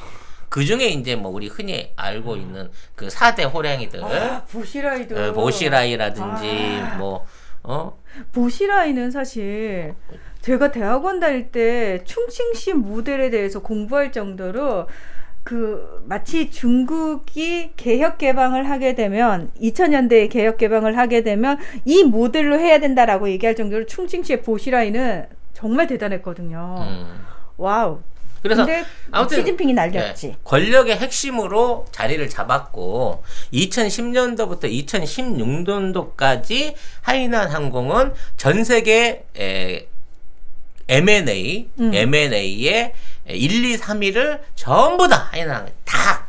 그 중에 이제 뭐 우리 흔히 알고 있는 그 4대 호랭이들. 보시라이도. 보시라이라든지 보시라이는 사실 제가 대학원 다닐 때 충칭시 모델에 대해서 공부할 정도로 마치 중국이 개혁 개방을 하게 되면 2000년대에 개혁 개방을 하게 되면 이 모델로 해야 된다라고 얘기할 정도로 충칭시의 보시라이는 정말 대단했거든요. 와우. 그래서 근데 아무튼 시진핑이 날렸지. 네, 권력의 핵심으로 자리를 잡았고 2010년도부터 2016년도까지 하이난 항공은 전 세계 M&A의 1, 2, 3위를 전부 다 하이난 다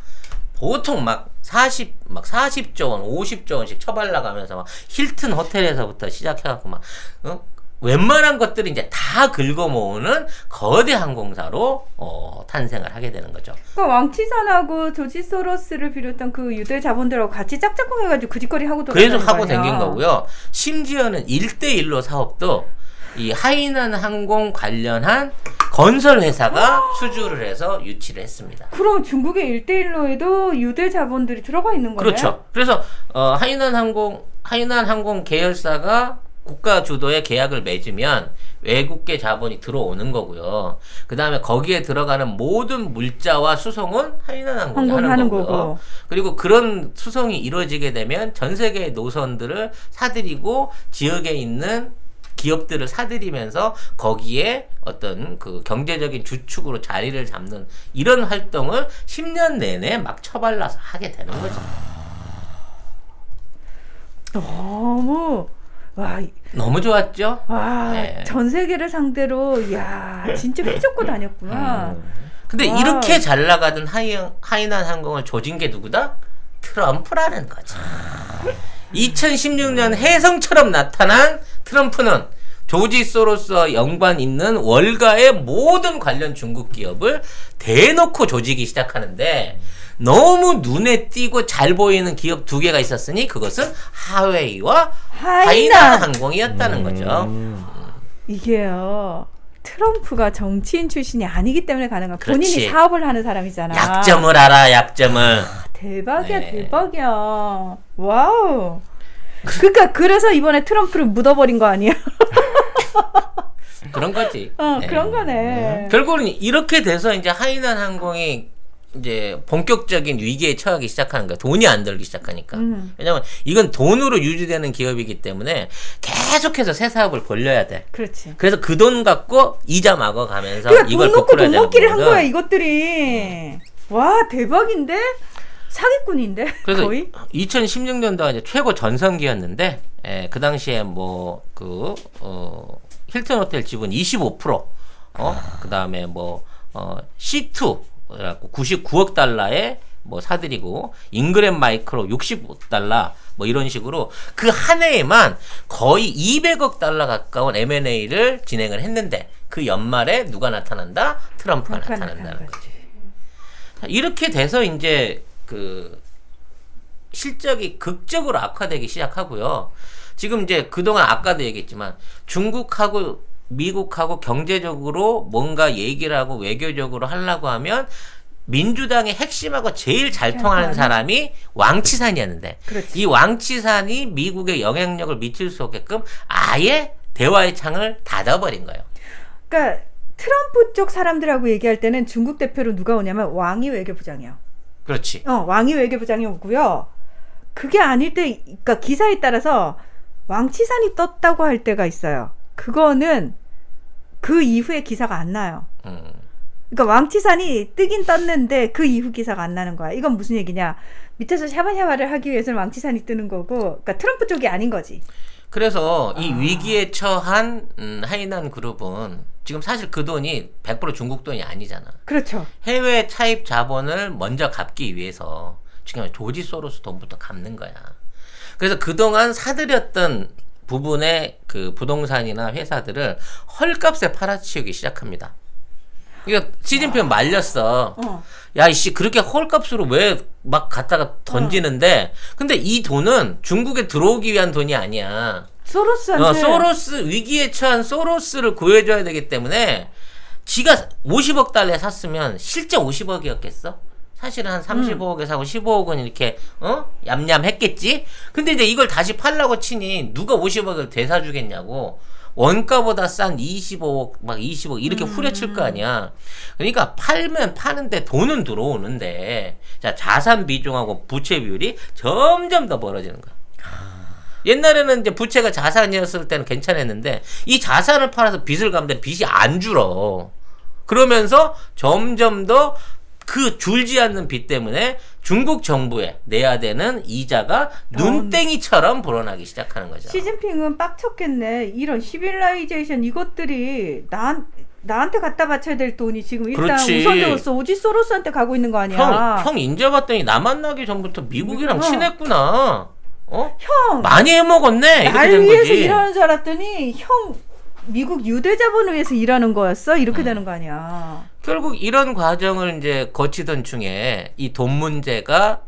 보통 막 40조 원, 50조 원씩 처발라가면서 막 힐튼 호텔에서부터 시작해갖고 막 웬만한 것들이 이제 다 긁어 모으는 거대 항공사로 탄생을 하게 되는 거죠. 그러니까 왕치산하고 조지 소로스를 비롯한 그 유대 자본들하고 같이 짝짝꿍해가지고 그 짓거리 하고 돌아다니는 계속 하고 거아니야. 댕긴 거고요. 심지어는 1대1로 사업도 이 하이난 항공 관련한 건설 회사가 수주를 해서 유치를 했습니다. 그럼 중국의 1대1로 해도 유대 자본들이 들어가 있는 거네? 그렇죠. 그래서 하이난 항공 계열사가 국가 주도의 계약을 맺으면 외국계 자본이 들어오는 거고요. 그 다음에 거기에 들어가는 모든 물자와 수송은 하이난 항공이 하는 거고요. 그리고 그런 수송이 이루어지게 되면 전 세계의 노선들을 사들이고 지역에 있는 기업들을 사들이면서 거기에 어떤 그 경제적인 주축으로 자리를 잡는 이런 활동을 10년 내내 막 처발라서 하게 되는 거죠. 너무 좋았죠? 와, 네. 전 세계를 상대로, 이야, 진짜 휘젓고 다녔구나. 근데 와. 이렇게 잘 나가던 하이난 항공을 조진 게 누구다? 트럼프라는 거지. 2016년 혜성처럼 나타난 트럼프는 조지 소로스와 연관 있는 월가의 모든 관련 중국 기업을 대놓고 조지기 시작하는데 너무 눈에 띄고 잘 보이는 기업 두 개가 있었으니 그것은 하웨이와 하이난 항공이었다는 거죠. 이게요, 트럼프가 정치인 출신이 아니기 때문에 가능한 그렇지. 본인이 사업을 하는 사람이잖아. 약점을 알아, 약점을. 대박이야, 네. 대박이야. 와우. 그러니까 그래서 이번에 트럼프를 묻어버린 거 아니야? 그런 거지. 그런 거네. 결국은 이렇게 돼서 이제 하이난 항공이 이제 본격적인 위기에 처하기 시작하는 거야. 돈이 안 들기 시작하니까. 왜냐면 이건 돈으로 유지되는 기업이기 때문에 계속해서 새 사업을 벌려야 돼. 그렇지. 그래서 그 돈 갖고 이자 막아가면서 그러니까 이걸 돈 놓고 부풀어야 돈 되는 먹기를 한 거거든. 거야 이것들이. 와 대박인데 사기꾼인데 그래서 거의. 2016년도가 이제 최고 전성기였는데, 그 당시에 힐튼 호텔 지분 25%, 그 다음에 C2, 그래갖고 99억 달러에 사들이고, 잉그램 마이크로 65달러, 이런 식으로 그 한 해에만 거의 200억 달러 가까운 M&A를 진행을 했는데, 그 연말에 누가 나타난다? 트럼프가 나타난다는 거지. 이렇게 돼서 이제 실적이 극적으로 악화되기 시작하고요. 지금 이제 그동안 아까도 얘기했지만 중국하고 미국하고 경제적으로 뭔가 얘기를 하고 외교적으로 하려고 하면 민주당의 핵심하고 제일 잘 통하는 사람이 왕치산이었는데, 그렇지. 이 왕치산이 미국에 영향력을 미칠 수 없게끔 아예 대화의 창을 닫아버린 거예요. 그러니까 트럼프 쪽 사람들하고 얘기할 때는 중국 대표로 누가 오냐면 왕이 외교부장이요. 그렇지. 왕이 외교부장이 오고요. 그게 아닐 때, 그러니까 기사에 따라서 왕치산이 떴다고 할 때가 있어요. 그거는 그 이후에 기사가 안 나요. 그러니까 왕치산이 뜨긴 떴는데 그 이후 기사가 안 나는 거야. 이건 무슨 얘기냐? 밑에서 샤바샤바를 하기 위해서는 왕치산이 뜨는 거고, 그러니까 트럼프 쪽이 아닌 거지. 그래서 이 위기에 처한 하이난 그룹은 지금 사실 그 돈이 100% 중국 돈이 아니잖아. 그렇죠. 해외 차입 자본을 먼저 갚기 위해서 지금 조지 소로스 돈부터 갚는 거야. 그래서 그동안 사들였던 부분의 그 부동산이나 회사들을 헐값에 팔아치우기 시작합니다. 이거 시진핑 말렸어. 야, 이씨, 그렇게 헐값으로 왜 막 갖다가 던지는데, 근데 이 돈은 중국에 들어오기 위한 돈이 아니야. 소로스한테. 소로스, 위기에 처한 소로스를 구해줘야 되기 때문에, 지가 50억 달러에 샀으면 실제 50억이었겠어? 사실은 한 35억에 사고 15억은 이렇게, 얌얌 했겠지? 근데 이제 이걸 다시 팔라고 치니, 누가 50억을 되사주겠냐고. 원가보다 싼 25억, 20억 이렇게 후려칠 거 아니야. 그러니까 팔면 파는데 돈은 들어오는데, 자, 자산 비중하고 부채 비율이 점점 더 벌어지는 거야. 옛날에는 이제 부채가 자산이었을 때는 괜찮았는데, 이 자산을 팔아서 빚을 갚는데 빚이 안 줄어. 그러면서 점점 더 그 줄지 않는 빚 때문에 중국 정부에 내야 되는 이자가 눈땡이처럼 불어나기 시작하는 거죠. 시진핑은 빡쳤겠네. 이런 시빌라이제이션 이것들이 나한테 갖다 바쳐야 될 돈이 지금 일단 그렇지. 우선적으로 오지 소로스한테 가고 있는 거 아니야. 형 인정받더니 나 만나기 전부터 미국이랑 친했구나. 형 많이 해먹었네. 이렇게 날 된 위해서 거지. 일하는 줄 알았더니 형 미국 유대 자본을 위해서 일하는 거였어. 이렇게 되는 거 아니야. 결국 이런 과정을 이제 거치던 중에 이 돈 문제가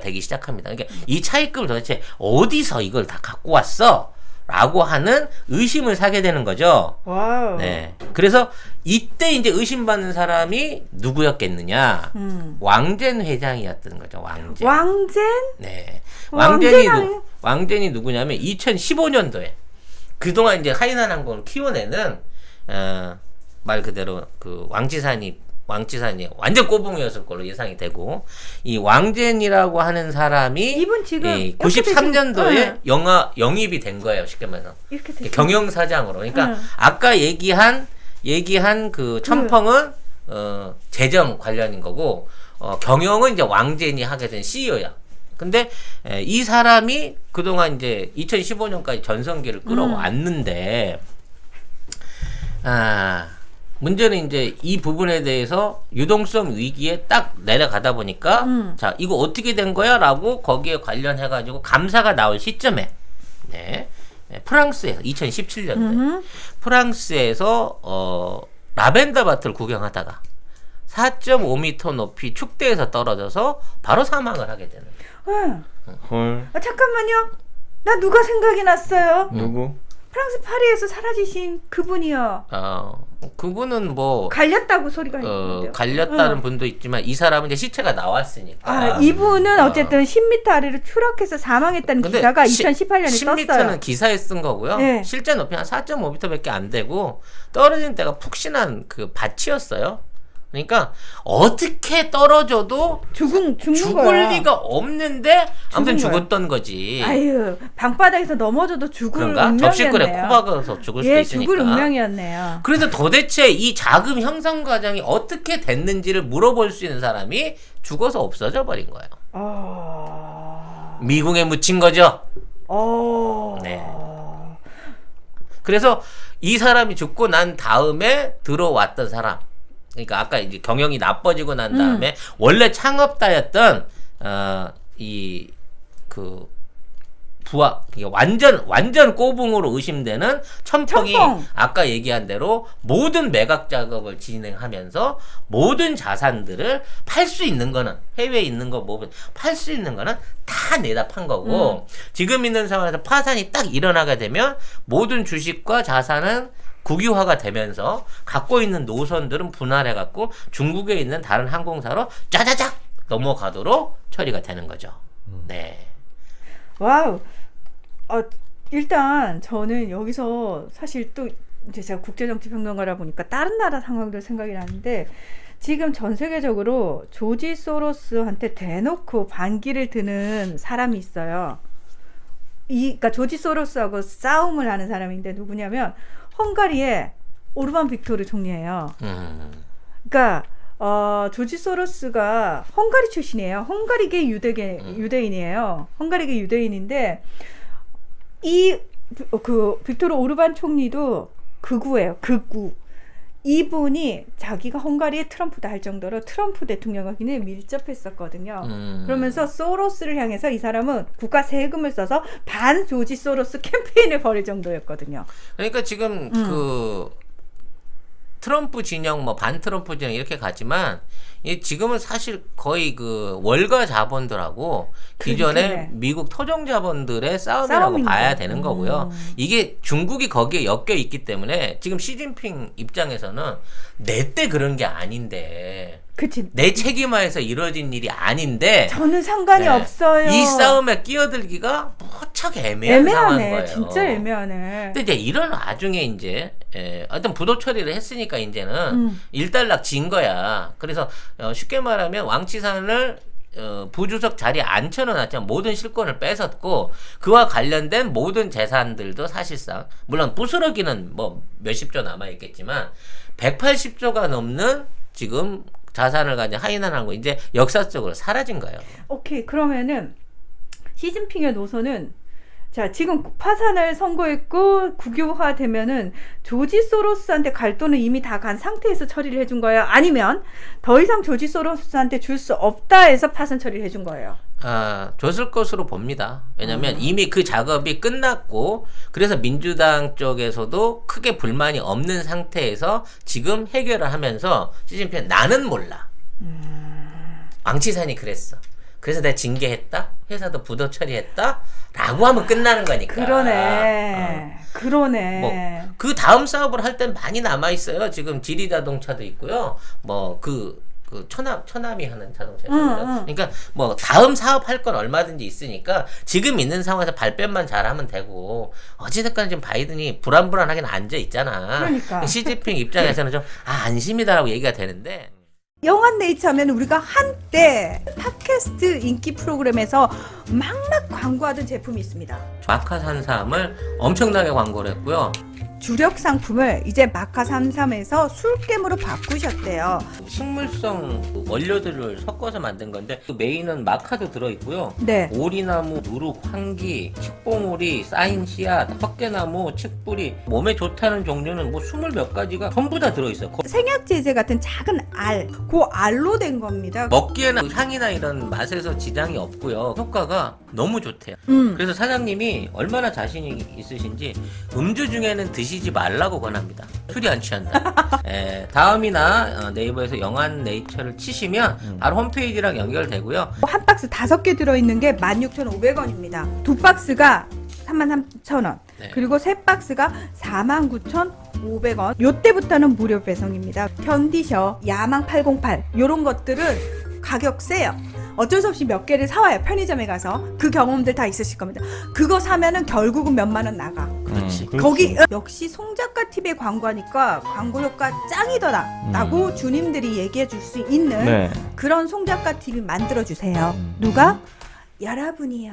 되기 시작합니다. 그러니까 이 차입금을 도대체 어디서 이걸 다 갖고 왔어? 라고 하는 의심을 사게 되는 거죠. 와우. 네. 그래서 이때 이제 의심받는 사람이 누구였겠느냐? 왕젠 회장이었던 거죠. 왕젠. 왕젠? 네. 왕젠 왕젠이 누구냐면 2015년도에 그동안 이제 하이난 항공을 키워내는 말 그대로 그 왕치산이 완전 꼬붕이었을 걸로 예상이 되고, 이 왕젠이라고 하는 사람이 이분 지금 93년도에 영입이 된 거예요. 쉽게 말해서 이렇게 되죠. 경영사장으로. 그러니까 아까 얘기한 그 첨펑은 재정 관련인 거고, 경영은 이제 왕젠이 하게 된 CEO야. 근데 이 사람이 그동안 이제 2015년까지 전성기를 끌어왔는데, 문제는 이제 이 부분에 대해서 유동성 위기에 딱 내려가다 보니까, 자, 이거 어떻게 된 거야? 라고 거기에 관련해가지고 감사가 나올 시점에, 프랑스에서 2017년도에 프랑스에서 라벤더 밭을 구경하다가 4.5m 높이 축대에서 떨어져서 바로 사망을 하게 되는 거예요. 헐. 잠깐만요. 나 누가 생각이 났어요. 누구? 프랑스 파리에서 사라지신 그분이요. 그분은 뭐 갈렸다고 소리가 있는데. 갈렸다는 분도 있지만 이 사람은 이제 시체가 나왔으니까. 이분은 어쨌든 10m 아래로 추락해서 사망했다는 기사가 2018년에 떴어요. 10m는 기사에 쓴 거고요. 네. 실제 높이 한 4.5m밖에 안 되고 떨어진 데가 푹신한 그 밭이었어요. 그러니까 어떻게 떨어져도 죽은 죽을 거야. 리가 없는데 아무튼 죽은 거야. 죽었던 거지. 아유, 방바닥에서 넘어져도 죽을 그런가? 운명이었네요. 접시꿀에 코 박아서 죽을 수도 예, 있으니까. 죽을 운명이었네요. 그래서 도대체 이 자금 형성 과정이 어떻게 됐는지를 물어볼 수 있는 사람이 죽어서 없어져 버린 거예요. 미궁에 묻힌 거죠. 네. 그래서 이 사람이 죽고 난 다음에 들어왔던 사람, 그러니까 아까 이제 경영이 나빠지고 난 다음에 원래 창업다였던 이 그 부하, 완전 꼬붕으로 의심되는 천펑이 아까 얘기한 대로 모든 매각 작업을 진행하면서 모든 자산들을 팔 수 있는 거는 해외에 있는 거 뭐 팔 수 있는 거는 다 내다 판 거고 지금 있는 상황에서 파산이 딱 일어나게 되면 모든 주식과 자산은 국유화가 되면서 갖고 있는 노선들은 분할해 갖고 중국에 있는 다른 항공사로 짜자작 넘어가도록 처리가 되는 거죠. 네. 와우. 일단 저는 여기서 사실 또 이제 제가 국제정치평론가라 보니까 다른 나라 상황도 생각이 나는데 지금 전 세계적으로 조지 소로스한테 대놓고 반기를 드는 사람이 있어요. 그러니까 조지 소로스하고 싸움을 하는 사람인데 누구냐면 헝가리의 오르반 빅토르 총리예요. 그러니까 조지 소로스가 헝가리 출신이에요. 헝가리계 유대인이에요. 헝가리계 유대인인데 그 빅토르 오르반 총리도 극우예요. 극우. 이분이 자기가 헝가리의 트럼프다 할 정도로 트럼프 대통령과 굉장히 밀접했었거든요. 그러면서 소로스를 향해서 이 사람은 국가 세금을 써서 반 조지 소로스 캠페인을 벌일 정도였거든요. 그러니까 지금 그 트럼프 진영, 뭐 반 트럼프 진영 이렇게 가지만 지금은 사실 거의 그 월가 자본들하고 기존의 미국 토종 자본들의 싸움이라고 봐야 되는 거고요. 이게 중국이 거기에 엮여 있기 때문에 지금 시진핑 입장에서는 내 때 그런 게 아닌데. 그치. 내 책임하에서 이루어진 일이 아닌데 저는 상관이 없어요. 이 싸움에 끼어들기가 무척 애매한 상황인 거예요. 진짜 애매하네. 근데 이제 이런 와중에 이제 어떤 부도 처리를 했으니까 이제는 일단락 진 거야. 그래서 쉽게 말하면 왕치산을 부주석 자리에 앉혀놓았지만 모든 실권을 뺏었고 그와 관련된 모든 재산들도 사실상 물론 부스러기는 뭐 몇십조 남아있겠지만 180조가 넘는 지금 자산을 가진 하이난항공 이제 역사적으로 사라진 거예요. 오케이. 그러면은 시진핑의 노선은 자 지금 파산을 선고했고 국유화 되면은 조지 소로스한테 갈 돈은 이미 다 간 상태에서 처리를 해준 거예요? 아니면 더 이상 조지 소로스한테 줄 수 없다 해서 파산 처리를 해준 거예요? 줬을 것으로 봅니다. 왜냐하면 이미 그 작업이 끝났고 그래서 민주당 쪽에서도 크게 불만이 없는 상태에서 지금 해결을 하면서 시진핑 나는 몰라. 왕치산이 그랬어. 그래서 내가 징계했다. 회사도 부도 처리했다. 라고 하면 끝나는 거니까. 그러네. 뭐 그 다음 사업을 할 땐 많이 남아 있어요. 지금 지리자동차도 있고요. 뭐 그 처남이 하는 자동차입니다. 그러니까 뭐 다음 사업 할 건 얼마든지 있으니까 지금 있는 상황에서 발뺌만 잘하면 되고 어찌됐건 지금 바이든이 불안불안하게 앉아 있잖아. 그러니까. 시진핑 입장에서는 좀 안심이다라고 얘기가 되는데. 영한네이처 하면 우리가 한때 팟캐스트 인기 프로그램에서 막막 광고하던 제품이 있습니다. 마카33을 엄청나게 광고를 했고요. 주력 상품을 이제 마카33에서 술겜으로 바꾸셨대요. 식물성 원료들을 섞어서 만든 건데 그 메인은 마카도 들어있고요. 네. 오리나무, 누룩, 황기, 칡봉오리, 쌓인 씨앗, 헛개나무, 칡뿌리 몸에 좋다는 종류는 뭐 20몇 가지가 전부 다 들어있어요. 생약제제 같은 작은 알, 그 알로 된 겁니다. 먹기에는 향이나 이런 맛에서 지장이 없고요. 효과가 너무 좋대요. 그래서 사장님이 얼마나 자신이 있으신지 음주 중에는 드시지 말라고 권합니다. 술이 안 취한다. 다음이나 네이버에서 영한네이처를 치시면 바로 홈페이지랑 연결되고요. 한 박스 5개 들어있는 게 16,500원입니다. 두 박스가 33,000원. 네. 그리고 세 박스가 49,500원. 요때부터는 무료 배송입니다. 견디셔, 야망 808 요런 것들은 가격 세요. 어쩔 수 없이 몇 개를 사와요. 편의점에 가서. 그 경험들 다 있으실 겁니다. 그거 사면은 결국은 몇만 원 나가. 그렇지. 거기 역시 송작가 TV의 광고하니까 광고 효과 짱이더라 라고 주님들이 얘기해 줄 수 있는 네. 그런 송작가 TV 만들어 주세요. 누가? 여러분이요.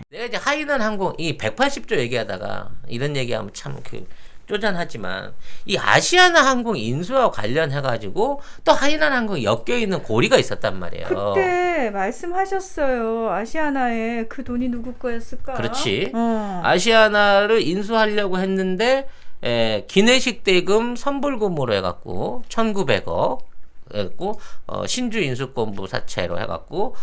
내가 이제 하이난 항공 이 180조 얘기하다가 이런 얘기하면 참 그 쪼잔하지만 이 아시아나 항공 인수와 관련해가지고 또 하이난 항공 엮여 있는 고리가 있었단 말이에요. 그때 말씀하셨어요. 아시아나에 그 돈이 누구 거였을까? 그렇지. 아시아나를 인수하려고 했는데 기내식 대금 선불금으로 해갖고 1,900억 했고 신주 인수권부 사채로 해갖고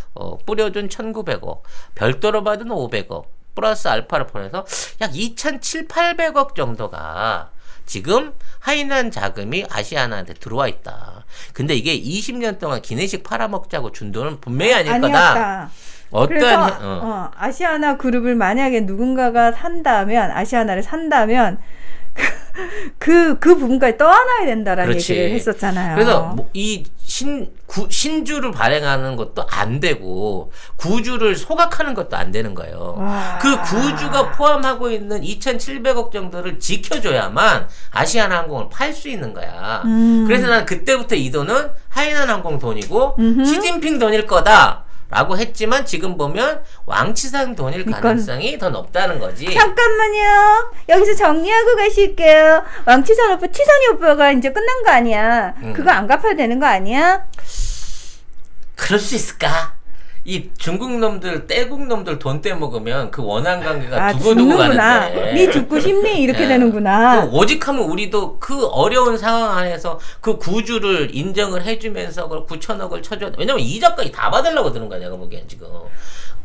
뿌려준 1,900억 별도로 받은 500억 플러스 알파를 포함해서 약 2,700~800억 정도가 지금 하이난 자금이 아시아나한테 들어와 있다. 근데 이게 20년 동안 기내식 팔아먹자고 준 돈은 분명히 아닐 거다. 아니었다. 그래서 어떤 아시아나 그룹을 만약에 누군가가 산다면 아시아나를 산다면 그 부분까지 떠안아야 된다라는 그렇지. 얘기를 했었잖아요. 그래서 뭐 이 신주를 발행하는 것도 안 되고 구주를 소각하는 것도 안 되는 거예요. 와. 그 구주가 포함하고 있는 2,700억 정도를 지켜줘야만 아시아나 항공을 팔 수 있는 거야. 그래서 난 그때부터 이 돈은 하이난 항공 돈이고 시진핑 돈일 거다. 라고 했지만 지금 보면 왕치산 돈일 가능성이 더 높다는 거지. 잠깐만요. 여기서 정리하고 가실게요. 왕치산 오빠, 치산이 오빠가 이제 끝난 거 아니야. 그거 안 갚아야 되는 거 아니야? 그럴 수 있을까? 이 중국 놈들, 떼국 놈들 돈 떼먹으면 그 원한 관계가 두고두고 가는데. 네 죽고 싶니? 이렇게 예. 되는구나. 오직하면 우리도 그 어려운 상황 안에서 그 구주를 인정을 해주면서 그걸 9천억을 쳐줘야 돼. 왜냐면 이자까지 다 받으려고 드는 거야, 내가 보기엔 지금.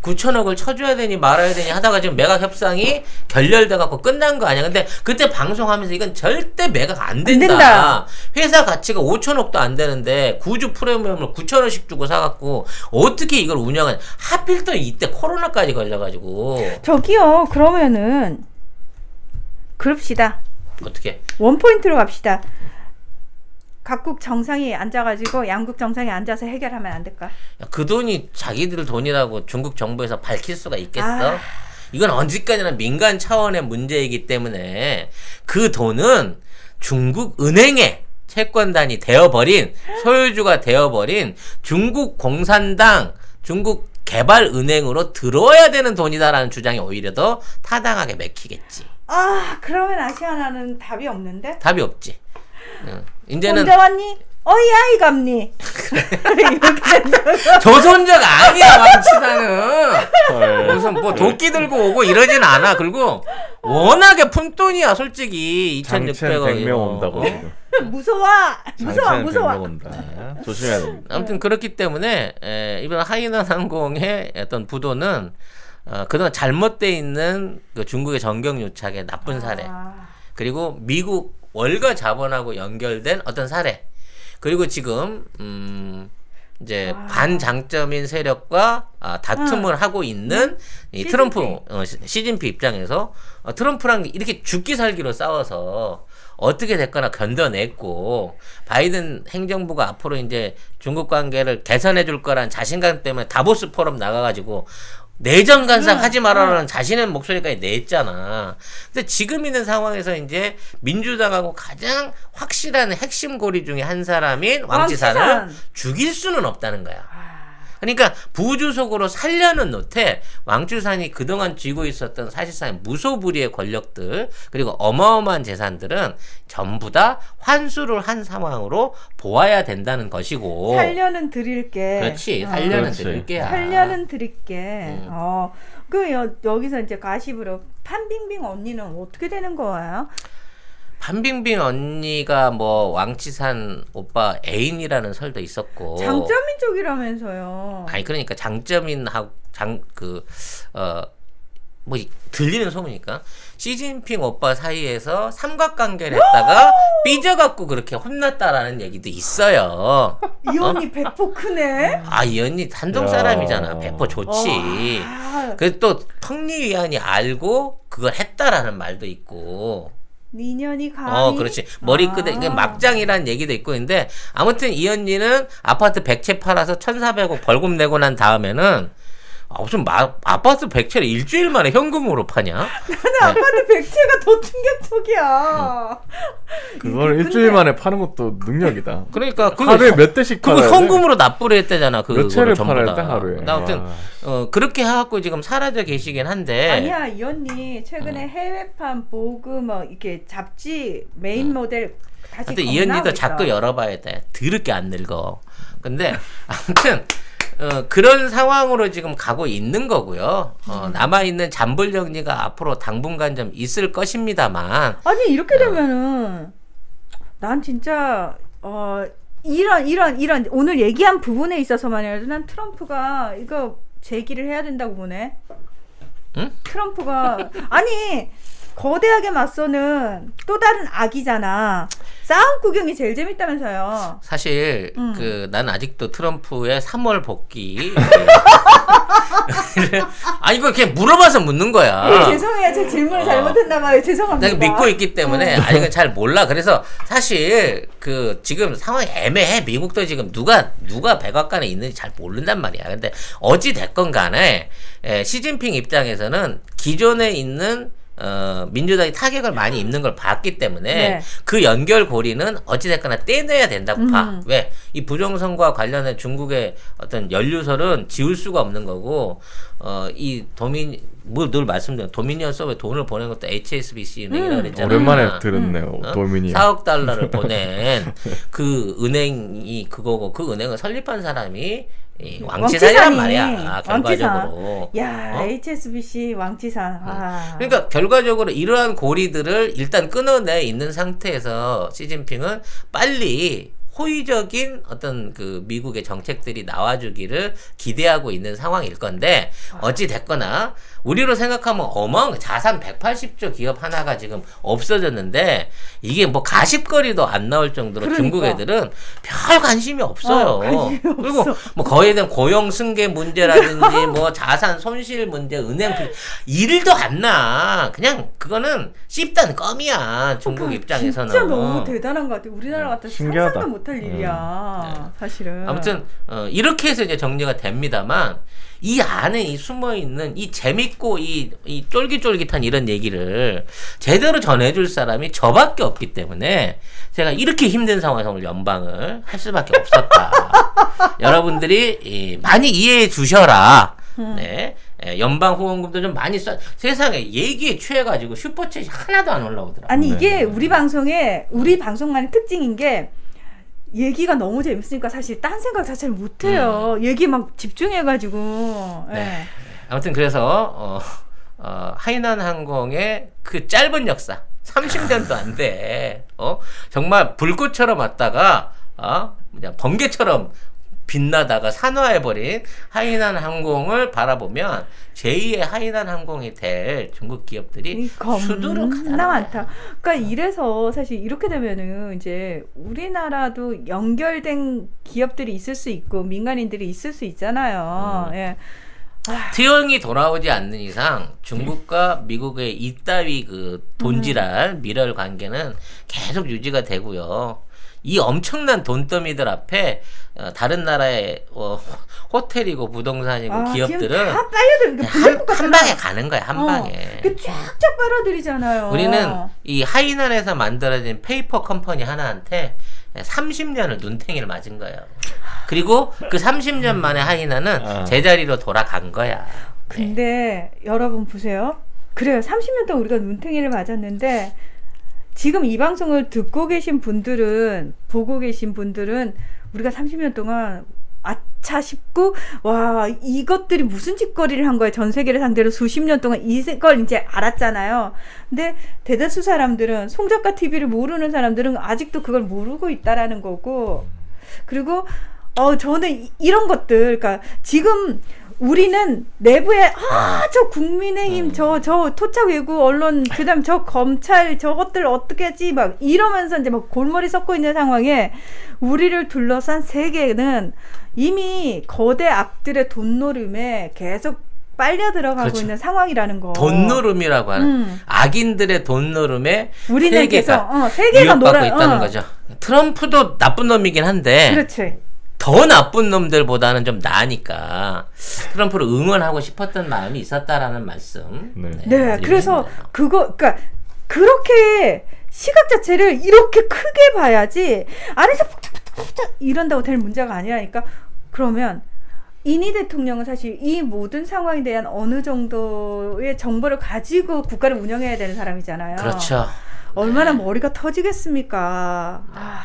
9천억을 쳐줘야 되니 말아야 되니 하다가 지금 매각 협상이 결렬돼갖고 끝난 거 아니야. 근데 그때 방송하면서 이건 절대 매각 안 된다. 회사 가치가 5천억도 안 되는데 구주 프리미엄을 9천원씩 주고 사갖고 어떻게 이걸 운영하냐. 하필 또 이때 코로나까지 걸려가지고. 저기요, 그러면은 그럽시다. 어떻게? 원포인트로 갑시다. 각국 정상이 앉아가지고 양국 정상이 앉아서 해결하면 안 될까? 야, 그 돈이 자기들 돈이라고 중국 정부에서 밝힐 수가 있겠어? 이건 언제까지나 민간 차원의 문제이기 때문에 그 돈은 중국 은행의 채권단이 되어버린 소유주가 되어버린 중국 공산당 중국 개발은행으로 들어와야 되는 돈이다라는 주장이 오히려 더 타당하게 맥히겠지. 그러면 아시아나는 답이 없는데? 답이 없지. 이제는 혼자 왔니? 어이 아이 갑니? 조선자가 아니야 왕치사는. 무슨 뭐 도끼 들고 오고 이러진 않아. 그리고 워낙에 푼돈이야 솔직히. 장첸 2,600억 100명 온다고 지금. 무서워. 장첸 100명 온다. 조심해야 됩니다. 아무튼 그렇기 때문에 이번 하이난 항공의 어떤 부도는 그동안 잘못돼 있는 그 중국의 정경유착의 나쁜 사례, 그리고 미국 월가 자본하고 연결된 어떤 사례, 그리고 지금 이제 반장점인 세력과 다툼을 하고 있는 이 트럼프 시진핑 입장에서 트럼프랑 이렇게 죽기 살기로 싸워서 어떻게 됐거나 견뎌냈고, 바이든 행정부가 앞으로 이제 중국 관계를 개선해 줄 거란 자신감 때문에 다보스 포럼 나가가지고 내정 간섭 하지 말아라는 자신의 목소리까지 냈잖아. 근데 지금 있는 상황에서 이제 민주당하고 가장 확실한 핵심 고리 중에 한 사람인 왕치산을 죽일 수는 없다는 거야. 그러니까 부주속으로 살려는 놓되 왕치산이 그동안 쥐고 있었던 사실상 무소불위의 권력들 그리고 어마어마한 재산들은 전부 다 환수를 한 상황으로 보아야 된다는 것이고. 살려는 드릴게. 그렇지. 살려는 그렇지. 드릴게야. 살려는 드릴게. 여기서 이제 가십으로 판빙빙 언니는 어떻게 되는 거예요? 판빙빙 언니가 뭐 왕치산 오빠 애인이라는 설도 있었고. 장점인 쪽이라면서요. 아니 그러니까 장점인하고 뭐 들리는 소문이니까 시진핑 오빠 사이에서 삼각관계를 했다가 삐져갖고 그렇게 혼났다라는 얘기도 있어요. 이 언니 배포 크네. 이 언니 한동 사람이잖아. 배포 좋지. 그래서 또 턱리위안이 알고 그걸 했다라는 말도 있고. 니년이 감히. 그렇지. 머리끄대 이게 막장이라는 얘기도 있고 있는데, 아무튼 이 언니는 아파트 100채 팔아서 1,400억 벌금 내고 난 다음에는 무슨 아파트 100채를 일주일 만에 현금으로 파냐? 나는 아파트 100채가 더 충격적이야. 그걸 일주일 만에 파는 것도 능력이다. 그러니까 하루에 몇 대씩 그거 팔아야 돼? 현금으로 납부를 했대잖아. 몇 채를 전부 팔아야 다. 돼 하루에? 아무튼 그렇게 해갖고 지금 사라져 계시긴 한데. 아니야, 이 언니 최근에 해외판 보그 뭐 이렇게 잡지 메인 모델 다시 근데 이 검나오고 언니도 있어. 자꾸 열어봐야 돼. 더럽게 안 늙어. 근데 아무튼 그런 상황으로 지금 가고 있는 거고요. 남아있는 잔불정리가 앞으로 당분간 좀 있을 것입니다만. 아니 이렇게 되면은 난 진짜 이런 오늘 얘기한 부분에 있어서만이라도 난 트럼프가 이거 제기를 해야 된다고 보네. 응? 트럼프가 아니 거대하게 맞서는 또 다른 악이잖아. 싸움 구경이 제일 재밌다면서요. 사실 난 아직도 트럼프의 3월 복귀 아니 이거 그냥 물어봐서 묻는 거야. 죄송해요. 제 질문을 잘못했나봐요. 죄송합니다. 내가 믿고 있기 때문에 아직은 잘 몰라. 그래서 사실 지금 상황이 애매해. 미국도 지금 누가 백악관에 있는지 잘 모른단 말이야. 근데 어찌 됐건 간에 시진핑 입장에서는 기존에 있는 민주당이 타격을 많이 입는 걸 봤기 때문에 네. 그 연결고리는 어찌됐거나 떼내야 된다고 봐. 왜? 이 부정선거와 관련된 중국의 어떤 연루설은 지울 수가 없는 거고, 늘 말씀드린 도미니언 서버에 돈을 보낸 것도 HSBC 은행이라고 그랬잖아. 오랜만에 들었네요. 도미니언. 4억 달러를 보낸 그 은행이 그거고, 그 은행을 설립한 사람이 왕치산이란 말이야. 결과적으로. 야, HSBC 왕치산. 그러니까 결과적으로 이러한 고리들을 일단 끊어내 있는 상태에서 시진핑은 빨리 호의적인 어떤 미국의 정책들이 나와주기를 기대하고 있는 상황일 건데, 어찌 됐거나 우리로 생각하면 어마어마한 자산 180조 기업 하나가 지금 없어졌는데, 이게 뭐 가십거리도 안 나올 정도로 그러니까. 중국 애들은 별 관심이 없어요. 그리고 뭐 거기에 대한 고용 승계 문제라든지 뭐 자산 손실 문제, 은행 일도 안 나. 그냥 그거는 씹단 껌이야. 중국 입장에서는. 진짜 너무 대단한 것 같아. 우리나라 같은 신기하다. 상상도 못할 일이야. 사실은. 아무튼 이렇게 해서 이제 정리가 됩니다만, 이 안에 이 숨어 있는 이 재밌고 이 쫄깃쫄깃한 이런 얘기를 제대로 전해줄 사람이 저밖에 없기 때문에 제가 이렇게 힘든 상황에서 오늘 연방을 할 수밖에 없었다. 여러분들이 많이 이해해 주셔라. 네. 연방 후원금도 좀 많이 세상에 얘기에 취해가지고 슈퍼챗이 하나도 안 올라오더라고요. 아니 이게 우리 방송만의 특징인 게, 얘기가 너무 재밌으니까 사실 딴 생각 자체를 못해요. 얘기 막 집중해가지고. 네. 아무튼 그래서 하이난 항공의 그 짧은 역사 30년도 안 돼. 정말 불꽃처럼 왔다가 그냥 번개처럼 빛나다가 산화해버린 하이난 항공을 바라보면 제2의 하이난 항공이 될 중국 기업들이 수두룩하다. 많다. 그러니까 이래서 사실 이렇게 되면은 이제 우리나라도 연결된 기업들이 있을 수 있고 민간인들이 있을 수 있잖아요. 예. 트형이 돌아오지 않는 이상 중국과 미국의 이따위 돈지랄 밀월 관계는 계속 유지가 되고요. 이 엄청난 돈더미들 앞에 다른 나라의 호텔이고 부동산이고 기업들은 다 빨려들 한 방에 가는 거야. 한 방에. 쫙쫙 빨아들이잖아요. 우리는 이 하이난에서 만들어진 페이퍼 컴퍼니 하나한테 30년을 눈탱이를 맞은 거예요. 그리고 그 30년 만에 하이난은 제자리로 돌아간 거야. 근데 여러분 보세요. 그래요. 30년 동안 우리가 눈탱이를 맞았는데, 지금 이 방송을 듣고 계신 분들은, 보고 계신 분들은 우리가 30년 동안 아차 싶고, 와, 이것들이 무슨 짓거리를 한 거야. 전 세계를 상대로 수십 년 동안 이걸 이제 알았잖아요. 근데 대다수 사람들은, 송작가 TV를 모르는 사람들은 아직도 그걸 모르고 있다라는 거고, 그리고 저는 이런 것들, 그러니까 지금 우리는 내부에 저 국민의힘 저 토착 외구 언론, 그다음 저 검찰 저것들 어떻게 하지 막 이러면서 이제 막 골머리 썩고 있는 상황에, 우리를 둘러싼 세계는 이미 거대 악들의 돈노름에 계속 빨려 들어가고 그렇죠. 있는 상황이라는 거. 돈노름이라고 하는 악인들의 돈노름에 우리는 세계가 세계가 위협받고 있다는 거죠. 트럼프도 나쁜 놈이긴 한데, 그렇지. 더 나쁜 놈들보다는 좀 나으니까 트럼프를 응원하고 싶었던 마음이 있었다라는 말씀. 네. 네, 그래서 드립니다. 그러니까 그렇게 시각 자체를 이렇게 크게 봐야지 안에서 푹탁푹탁 이런다고 될 문제가 아니라니까. 그러면 이니 대통령은 사실 이 모든 상황에 대한 어느 정도의 정보를 가지고 국가를 운영해야 되는 사람이잖아요. 그렇죠. 얼마나 머리가 터지겠습니까.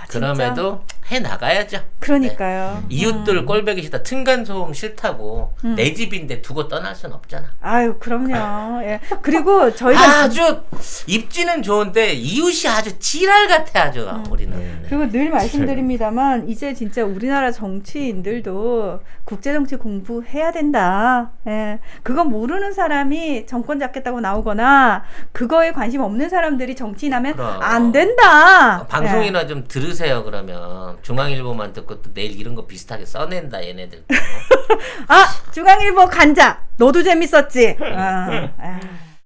진짜. 그럼에도 해 나가야죠. 그러니까요. 이웃들 꼴보기 싫다. 층간소음 싫다고 내 집인데 두고 떠날 순 없잖아. 아유, 그럼요. 예. 그리고 저희가 아주 입지는 좋은데 이웃이 아주 지랄 같아 아주 우리는. 네. 그리고 늘 말씀드립니다만 이제 진짜 우리나라 정치인들도 국제정치 공부해야 된다. 예. 그거 모르는 사람이 정권 잡겠다고 나오거나 그거에 관심 없는 사람들이 정치인하면 그럼. 안 된다. 방송이나 좀 들으세요. 그러면 중앙일보만 듣고 또 내일 이런 거 비슷하게 써낸다 얘네들. 아, 중앙일보 간자. 너도 재밌었지.